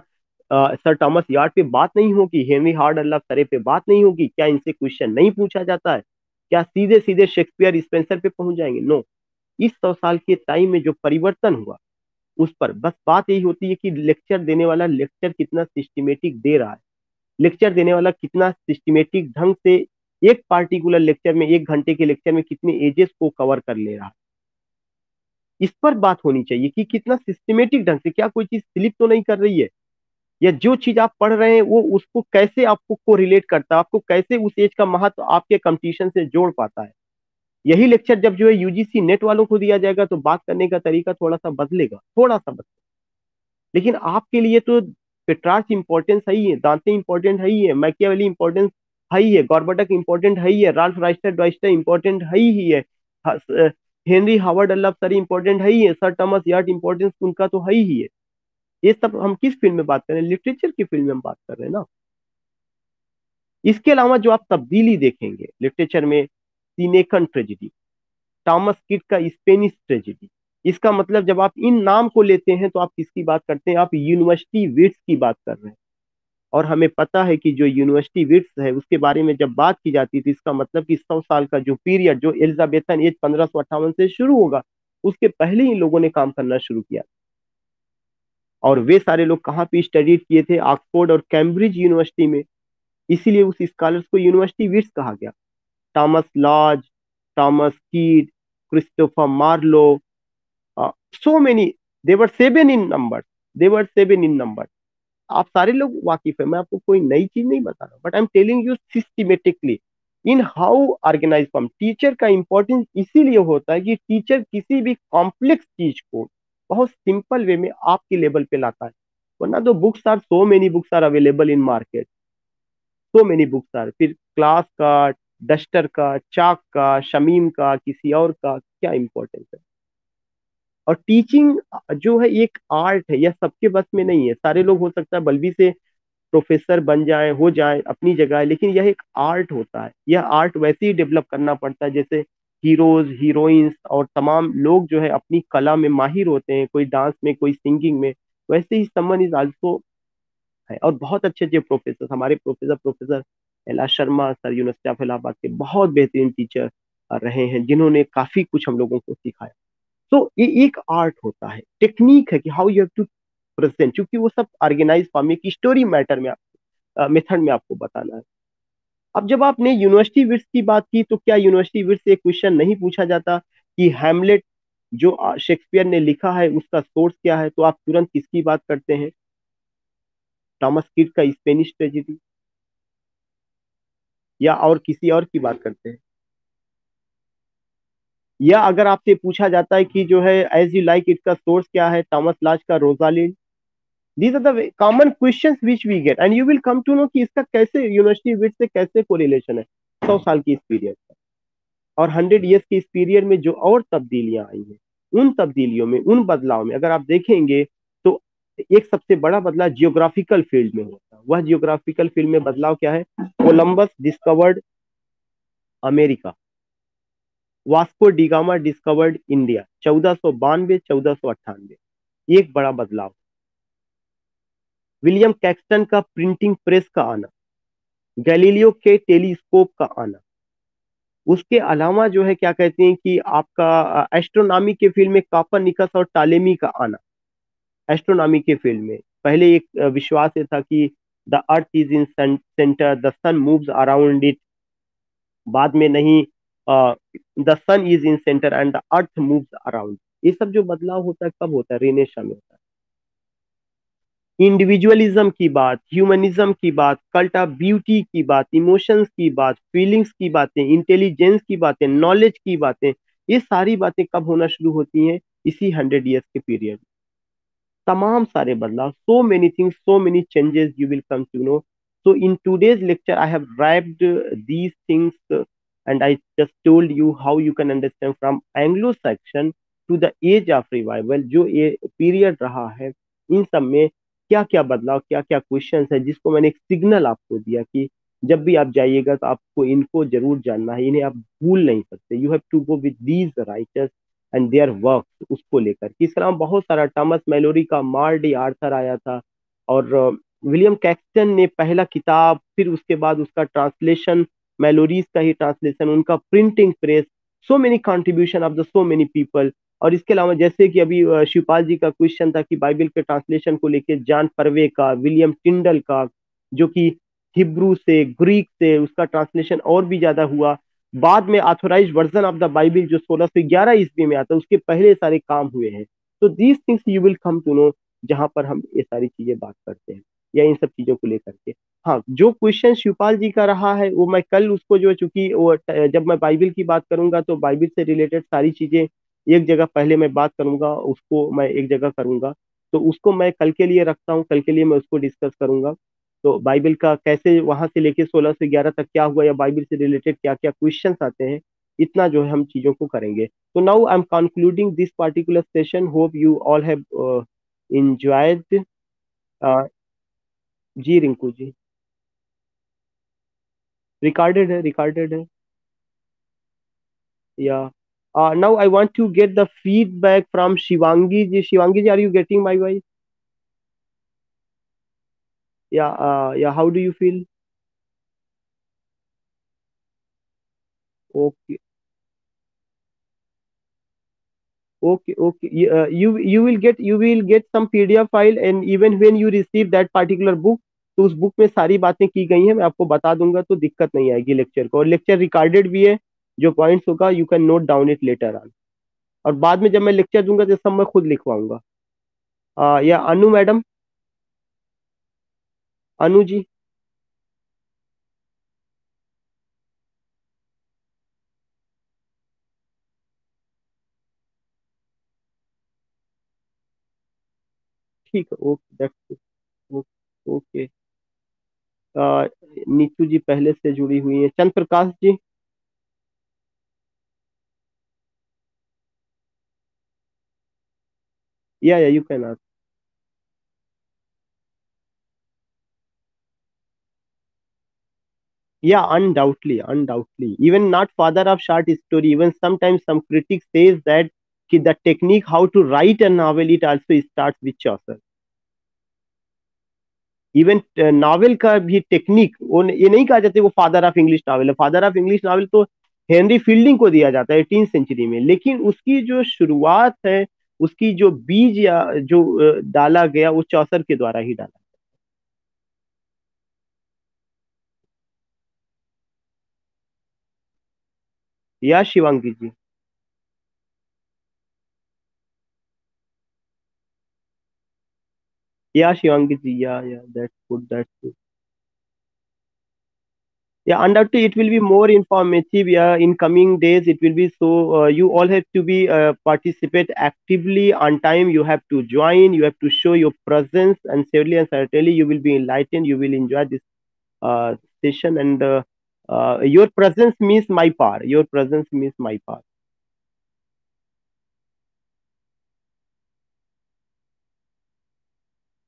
सर थॉमस यार्ड पे बात नहीं होगी? हेनरी हार्ड अल्लाह सरे पे बात नहीं होगी? क्या इनसे क्वेश्चन नहीं पूछा जाता है? क्या सीधे सीधे शेक्सपियर स्पेंसर पे पहुंच जाएंगे? नो। इस 100 साल के टाइम में जो परिवर्तन हुआ, उस पर बस बात यही होती है कि लेक्चर देने वाला लेक्चर कितना सिस्टमेटिक दे रहा है, लेक्चर देने वाला कितना सिस्टमेटिक ढंग से एक पार्टिकुलर लेक्चर में, 1 घंटे के लेक्चर में कितने एजेस को कवर कर ले रहा है। इस पर बात होनी चाहिए कि कितना सिस्टमेटिक ढंग से, क्या कोई चीज स्लिप तो नहीं कर रही है, या जो चीज आप पढ़ रहे हैं वो उसको कैसे आपको को रिलेट करता है, आपको कैसे उस एज का महत्व आपके कंपटीशन से जोड़ पाता है। यही लेक्चर जब जो है यूजीसी नेट वालों को दिया जाएगा तो बात करने का तरीका थोड़ा सा बदलेगा, थोड़ा सा बदलेगा। लेकिन आपके लिए तो पेट्रार्च इंपॉर्टेंस है ही है, दांते इंपॉर्टेंट है ही है, मैकियावेली इंपॉर्टेंस है ही है, गॉर्बटक इंपॉर्टेंट है ही है, राल्फ राइस्टर डॉयस्टर इंपॉर्टेंट है ही है, हेनरी हावर्ड अल्लाफ सरी इंपॉर्टेंट है ही है, सर थॉमस यार्ड इंपॉर्टेंस उनका तो है ही है। ये सब हम किस फील्ड में बात कर रहे हैं? लिटरेचर की फील्ड में हम बात कर रहे हैं ना। इसके अलावा जो आप तब्दीली देखेंगे लिटरेचर में, सीनेकन ट्रेजिडी, थॉमस किट का स्पेनिश ट्रेजिडी, इसका मतलब जब आप इन नाम को लेते हैं तो आप किसकी बात करते हैं? आप यूनिवर्सिटी विट्स की बात कर रहे हैं। और हमें पता है कि जो यूनिवर्सिटी विट्स है उसके बारे में जब बात की जाती थी, इसका मतलब कि 100 साल का जो पीरियड, जो एलिजाबेथन एज 1558 से शुरू होगा, उसके पहले ही लोगों ने काम करना शुरू किया। और वे सारे लोग कहाँ पे स्टडी किए थे? ऑक्सफोर्ड और कैम्ब्रिज यूनिवर्सिटी में। इसीलिए उस स्कॉलर्स को यूनिवर्सिटी विट्स कहा गया। थॉमस लॉज, थॉमस कीड, क्रिस्टोफर मार्लो, सो मेनी, देवर 7 इन नंबर, देवर 7 इन नंबर। आप सारे लोग वाकिफ है, मैं आपको कोई नई चीज नहीं बता रहा, but I am telling you systematically in how organise form. Teacher का इंपॉर्टेंस इसीलिए होता है कि टीचर किसी भी कॉम्प्लेक्स चीज को बहुत सिंपल वे में आपके लेवल पे लाता है। वरना तो books are so many books are available in market, so many books are, फिर क्लास का, डस्टर का, चाक का, शमीम का, किसी और का क्या इम्पोर्टेंस है। और टीचिंग जो है एक आर्ट है, यह सबके बस में नहीं है। सारे लोग हो सकता है बल्बी से प्रोफेसर बन जाए, हो जाए, अपनी जगह है, लेकिन यह एक आर्ट होता है। यह आर्ट वैसे ही डेवलप करना पड़ता है जैसे हीरोज, हीरोइंस और तमाम लोग जो है अपनी कला में माहिर होते हैं, कोई डांस में, कोई सिंगिंग में, वैसे ही समवन इज आल्सो है। और बहुत अच्छे अच्छे प्रोफेसर, हमारे professor, professor Kailash Sharma sir university of Allahabad के बहुत बेहतरीन टीचर रहे हैं, जिन्होंने काफी कुछ हम लोगों को सिखाया। तो ये एक आर्ट होता है, टेक्निक है कि how you have to present, क्योंकि वो सब ऑर्गेनाइज फॉर्म में की स्टोरी मैटर में, मेथड में आपको बताना है। अब जब आपने यूनिवर्सिटी विट्स की बात की, तो क्या यूनिवर्सिटी विट्स से क्वेश्चन नहीं पूछा जाता कि हैमलेट जो शेक्सपियर ने लिखा है उसका सोर्स क्या है, तो आप तुरंत किसकी बात करते हैं? थॉमस किड का स्पेनिश ट्रेजेडी, या और किसी और की बात करते हैं? या अगर आपसे पूछा जाता है कि जो है एज यू लाइक इट का सोर्स क्या है, थॉमस लाज का Rosalind. These are the common questions which we get, and you will come to know कि इसका कैसे यूनिवर्सिटी विद से कैसे कोरिलेशन है 100 साल की इस पीरियड का। और 100 ईयर्स की इस पीरियड में जो और तब्दीलियां आई हैं, उन तब्दीलियों में, उन बदलाव में अगर आप देखेंगे, तो एक सबसे बड़ा बदलाव जियोग्राफिकल फील्ड में होता है। वह जियोग्राफिकल फील्ड में बदलाव क्या है? Columbus discovered America, Vasco da Gama discovered India, 1492 1498, एक बड़ा बदलाव। विलियम कैक्सटन का प्रिंटिंग प्रेस का आना, गैलीलियो के टेलीस्कोप का आना, उसके अलावा जो है क्या कहते हैं कि आपका एस्ट्रोनॉमी के फील्ड में कॉपरनिकस और टालेमी का आना। एस्ट्रोनॉमी के फील्ड में पहले एक विश्वास ये था कि the earth is in centre, the sun moves around it. बाद में नहीं, the sun is in centre and the earth moves around. ये सब जो बदलाव होता है कब होता है? रेनेसां में होता है। इंडिविजुअलिज्म की बात, ह्यूमनिज्म की बात, कल्ट ऑफ ब्यूटी की बात, इमोशंस की बात, फीलिंग्स की बातें, इंटेलिजेंस की बातें, नॉलेज की बातें, ये सारी बातें कब होना शुरू होती हैं? इसी 100 ईयर्स के पीरियड। तमाम सारे बदलाव, so many things, so many changes you will come to know. So in today's lecture I have wrapped these things, and I just told you how you can understand from Anglo Saxon to the age of revival, जो ये period रहा है, इन सब में क्या क्या बदलाव, क्या क्या क्वेश्चंस है, जिसको मैंने एक सिग्नल आपको दिया कि जब भी आप जाइएगा तो आपको इनको जरूर जानना है, इन्हें आप भूल नहीं सकते। You have to go with these writers and their work, उसको लेकर। इस तरह बहुत सारा, टॉमस मैलोरी का मार डी आर्थर आया था, और विलियम कैक्सटन ने पहला किताब, फिर उसके बाद उसका ट्रांसलेशन, मैलोरीज का ही ट्रांसलेशन, उनका printing press, so many contribution of the so many people. और इसके अलावा जैसे कि अभी शिवपाल जी का क्वेश्चन था कि बाइबल के ट्रांसलेशन को लेके जॉन परवे का, विलियम टिंडल का, जो कि हिब्रू से, ग्रीक से उसका ट्रांसलेशन और भी ज्यादा हुआ। बाद में authorised version of the Bible जो 1611 ईस्वी में आता है, उसके पहले सारे काम हुए हैं। तो these things you will come to know, जहां पर हम ये सारी चीजें बात करते हैं, या इन सब चीजों को लेकर के। हाँ, जो क्वेश्चन शिवपाल जी का रहा है वो मैं कल उसको जो है, चूंकि वो जब मैं बाइबल की बात करूंगा तो बाइबल से रिलेटेड सारी चीजें एक जगह पहले मैं बात करूंगा, उसको मैं एक जगह करूंगा। तो उसको मैं कल के लिए रखता हूँ, कल के लिए मैं उसको डिस्कस करूंगा। तो बाइबल का कैसे वहां से लेके 16 से 11 तक क्या हुआ, या बाइबल से रिलेटेड क्या क्या क्वेश्चंस आते हैं, इतना जो है हम चीजों को करेंगे। तो now I am concluding this particular session, hope you all have enjoyed। जी रिंकू जी, रिकॉर्डेड है, रिकॉर्डेड है। या now I want to get the feedback from Shivangi ji. Shivangi ji, are you getting my voice? या how do you feel? Okay, okay, okay. You will get some PDF file, and even when you receive that particular book, तो उस book में सारी बातें की गई हैं, मैं आपको बता दूंगा, तो दिक्कत नहीं आएगी लेक्चर को। और लेक्चर रिकॉर्डेड भी है, जो पॉइंट्स होगा you can note down it later on. और बाद में जब मैं लेक्चर दूंगा तो सब मैं खुद लिखवाऊंगा। या अनु मैडम, अनु जी, ठीक है, ओके, दैट्स ओके। नीतू जी पहले से जुड़ी हुई है। चंद्र प्रकाश जी। या you can ask. Yeah, undoubtedly. Even not father of short story. Even sometimes some critics says that the technique how to write a novel it also starts with Chaucer. Even novel का भी technique वो ये नहीं कहा जाता वो father of English novel है। Father of English novel तो हेनरी फील्डिंग को दिया जाता है 18th सेंचुरी में, लेकिन उसकी जो शुरुआत है, उसकी जो बीज या जो डाला गया वो चौसर के द्वारा ही डाला। या शिवांगी जी। या शिवांगी जी, या that's good. Yeah, undoubtedly it will be more informative. Yeah, in coming days it will be so. You all have to be participate actively on time. You have to join. You have to show your presence, and surely and certainly you will be enlightened. You will enjoy this session, and your presence means my power. Your presence means my power.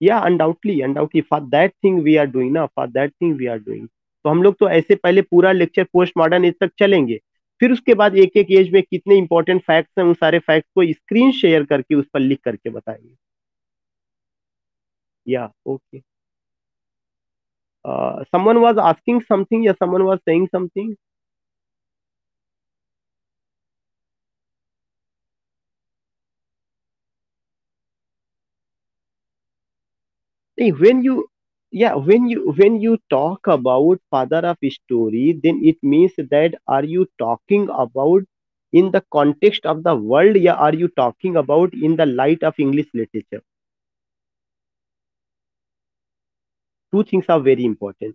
Yeah, undoubtedly for that thing we are doing ना, for that thing we are doing। तो हम लोग तो ऐसे पहले पूरा lecture post modern as तक चलेंगे, फिर उसके बाद एक एक एज में कितने इंपॉर्टेंट फैक्ट्स हैं उन सारे फैक्ट्स को स्क्रीन शेयर करके उस पर लिख करके बताएंगे। या okay. Someone was asking something या समवन वाज सेइंग समथिंग। नहीं, when you talk about father of story, then it means that are you talking about in the context of the world, या are you talking about in the light of English literature? Two things are very important.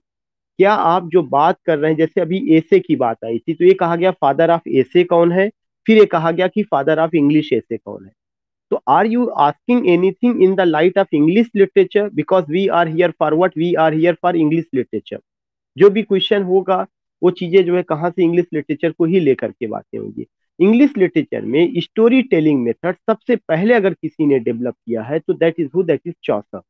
क्या आप जो बात कर रहे हैं, जैसे अभी एसे की बात आई थी, तो ये कहा गया फादर ऑफ एसे कौन है, फिर ये कहा गया कि फादर ऑफ इंग्लिश एसे कौन है। तो are you asking anything in the light of English literature, because we are here for what, we are here for English literature. जो भी क्वेश्चन होगा वो चीजें जो है कहाँ से, इंग्लिश लिटरेचर को ही लेकर के बातें होंगी। इंग्लिश लिटरेचर में स्टोरी टेलिंग मेथड सबसे पहले अगर किसी ने डेवलप किया है तो that is who, that is Chaucer.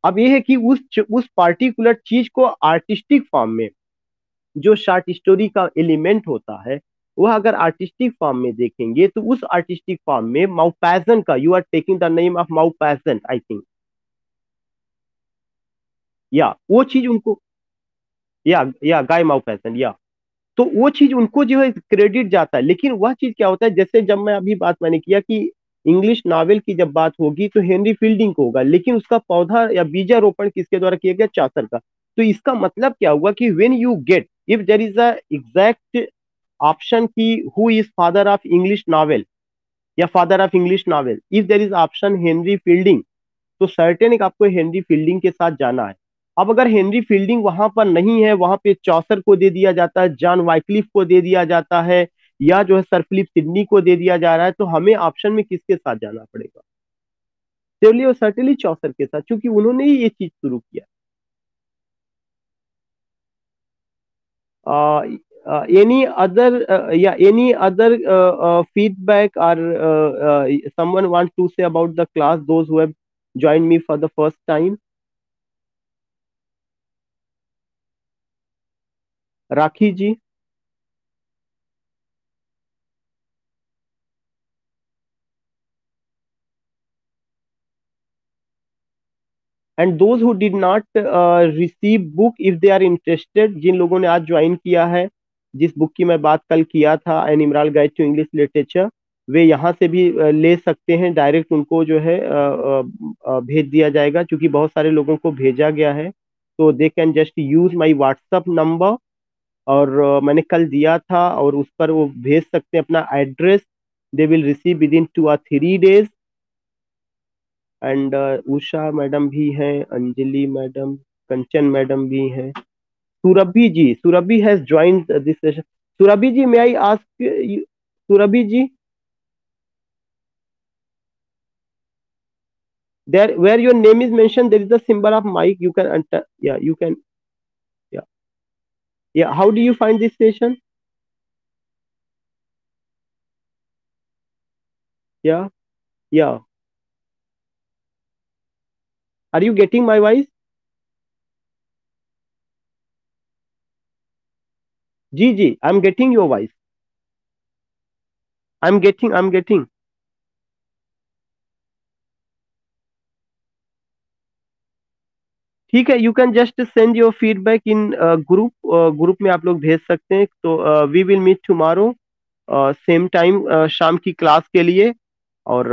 अब ये है कि उस पार्टिकुलर चीज को आर्टिस्टिक फॉर्म में, जो शॉर्ट स्टोरी का एलिमेंट होता है, वह अगर आर्टिस्टिक फॉर्म में देखेंगे तो उस आर्टिस्टिक फॉर्म में माउपैसन का, you are taking the name of Maupassant I think, या वो चीज उनको, या गाय माउपैसन, या तो वो चीज उनको जो है क्रेडिट जाता है। लेकिन वह चीज क्या होता है, जैसे जब मैं अभी बात मैंने किया कि इंग्लिश नॉवेल की जब बात होगी तो हेनरी फील्डिंग को होगा, लेकिन उसका पौधा या बीजारोपण किसके द्वारा किया गया, चासर का। तो इसका मतलब क्या हुआ कि when you get, if there is a exact option की who is father of English novel या father of English novel, if there is option Henry Fielding, तो सर्टेन एक आपको हेनरी फील्डिंग के साथ जाना है। अब अगर हेनरी फील्डिंग वहां पर नहीं है, वहां पे चौसर को दे दिया जाता है, जॉन वाइक्लिफ को दे दिया जाता है, या जो है सर फिलिप सिडनी को दे दिया जा रहा है, तो हमें ऑप्शन में किसके साथ जाना पड़ेगा, सर्टेनली और सर्टेनली चौसर के साथ, क्योंकि उन्होंने ही ये चीज शुरू किया। एनी अदर, या any other feedback or someone wants to say about the class, those who have joined me for the first time? Rakhi ji. And those who did not receive book, if they are interested, जिन लोगों ने आज join किया है, जिस book की मैं बात कल किया था, an emerald guide to English literature, वे यहाँ से भी ले सकते हैं, डायरेक्ट उनको जो है भेज दिया जाएगा, क्योंकि बहुत सारे लोगों को भेजा गया है। तो they can just use my WhatsApp number, और मैंने कल दिया था, और उस पर वो भेज सकते हैं अपना address. They will receive within 2 or 3 days। And Usha madam भी हैं, अंजलि मैडम, कंचन मैडम भी हैं, Surabhi ji, Surabhi has joined this session. Surabhi ji, may I ask, Surabhi ji, there where your name is mentioned, there is a symbol of mic. You can enter. Yeah, you can. Yeah, yeah. How do you find this station? Yeah, yeah. Are you getting my voice? जी जी, I'm getting your voice. I'm getting. ठीक है, you can just send your feedback in group, group में आप लोग भेज सकते हैं। तो we will meet tomorrow same time, शाम की क्लास के लिए। और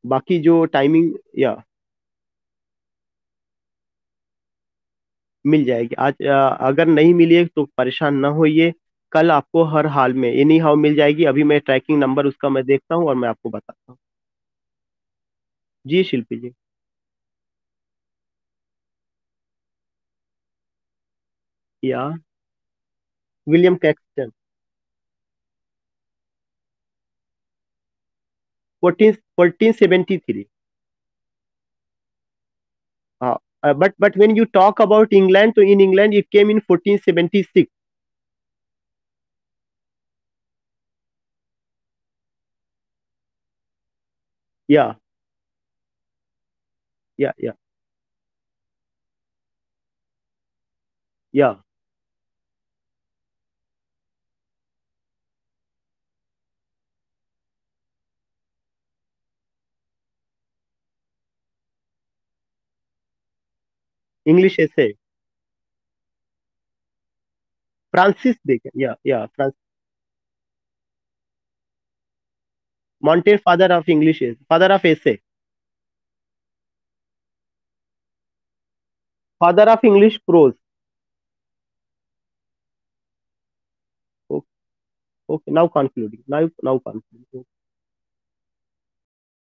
बाकी जो टाइमिंग, या मिल जाएगी आज। अगर नहीं मिली है तो परेशान ना होइए, कल आपको हर हाल में एनी हाउ मिल जाएगी। अभी मैं ट्रैकिंग नंबर उसका मैं देखता हूँ और मैं आपको बताता हूँ। जी शिल्पी जी। या विलियम कैक्सटन। 1473। हाँ, but when you talk about England, तो in England it came in 1476। या या या इंग्लिश ऐसे। फ्रांसिस बेकन, या France. Montaigne, father of English, father of essay, father of English prose. Okay, now concluding, now now concluding.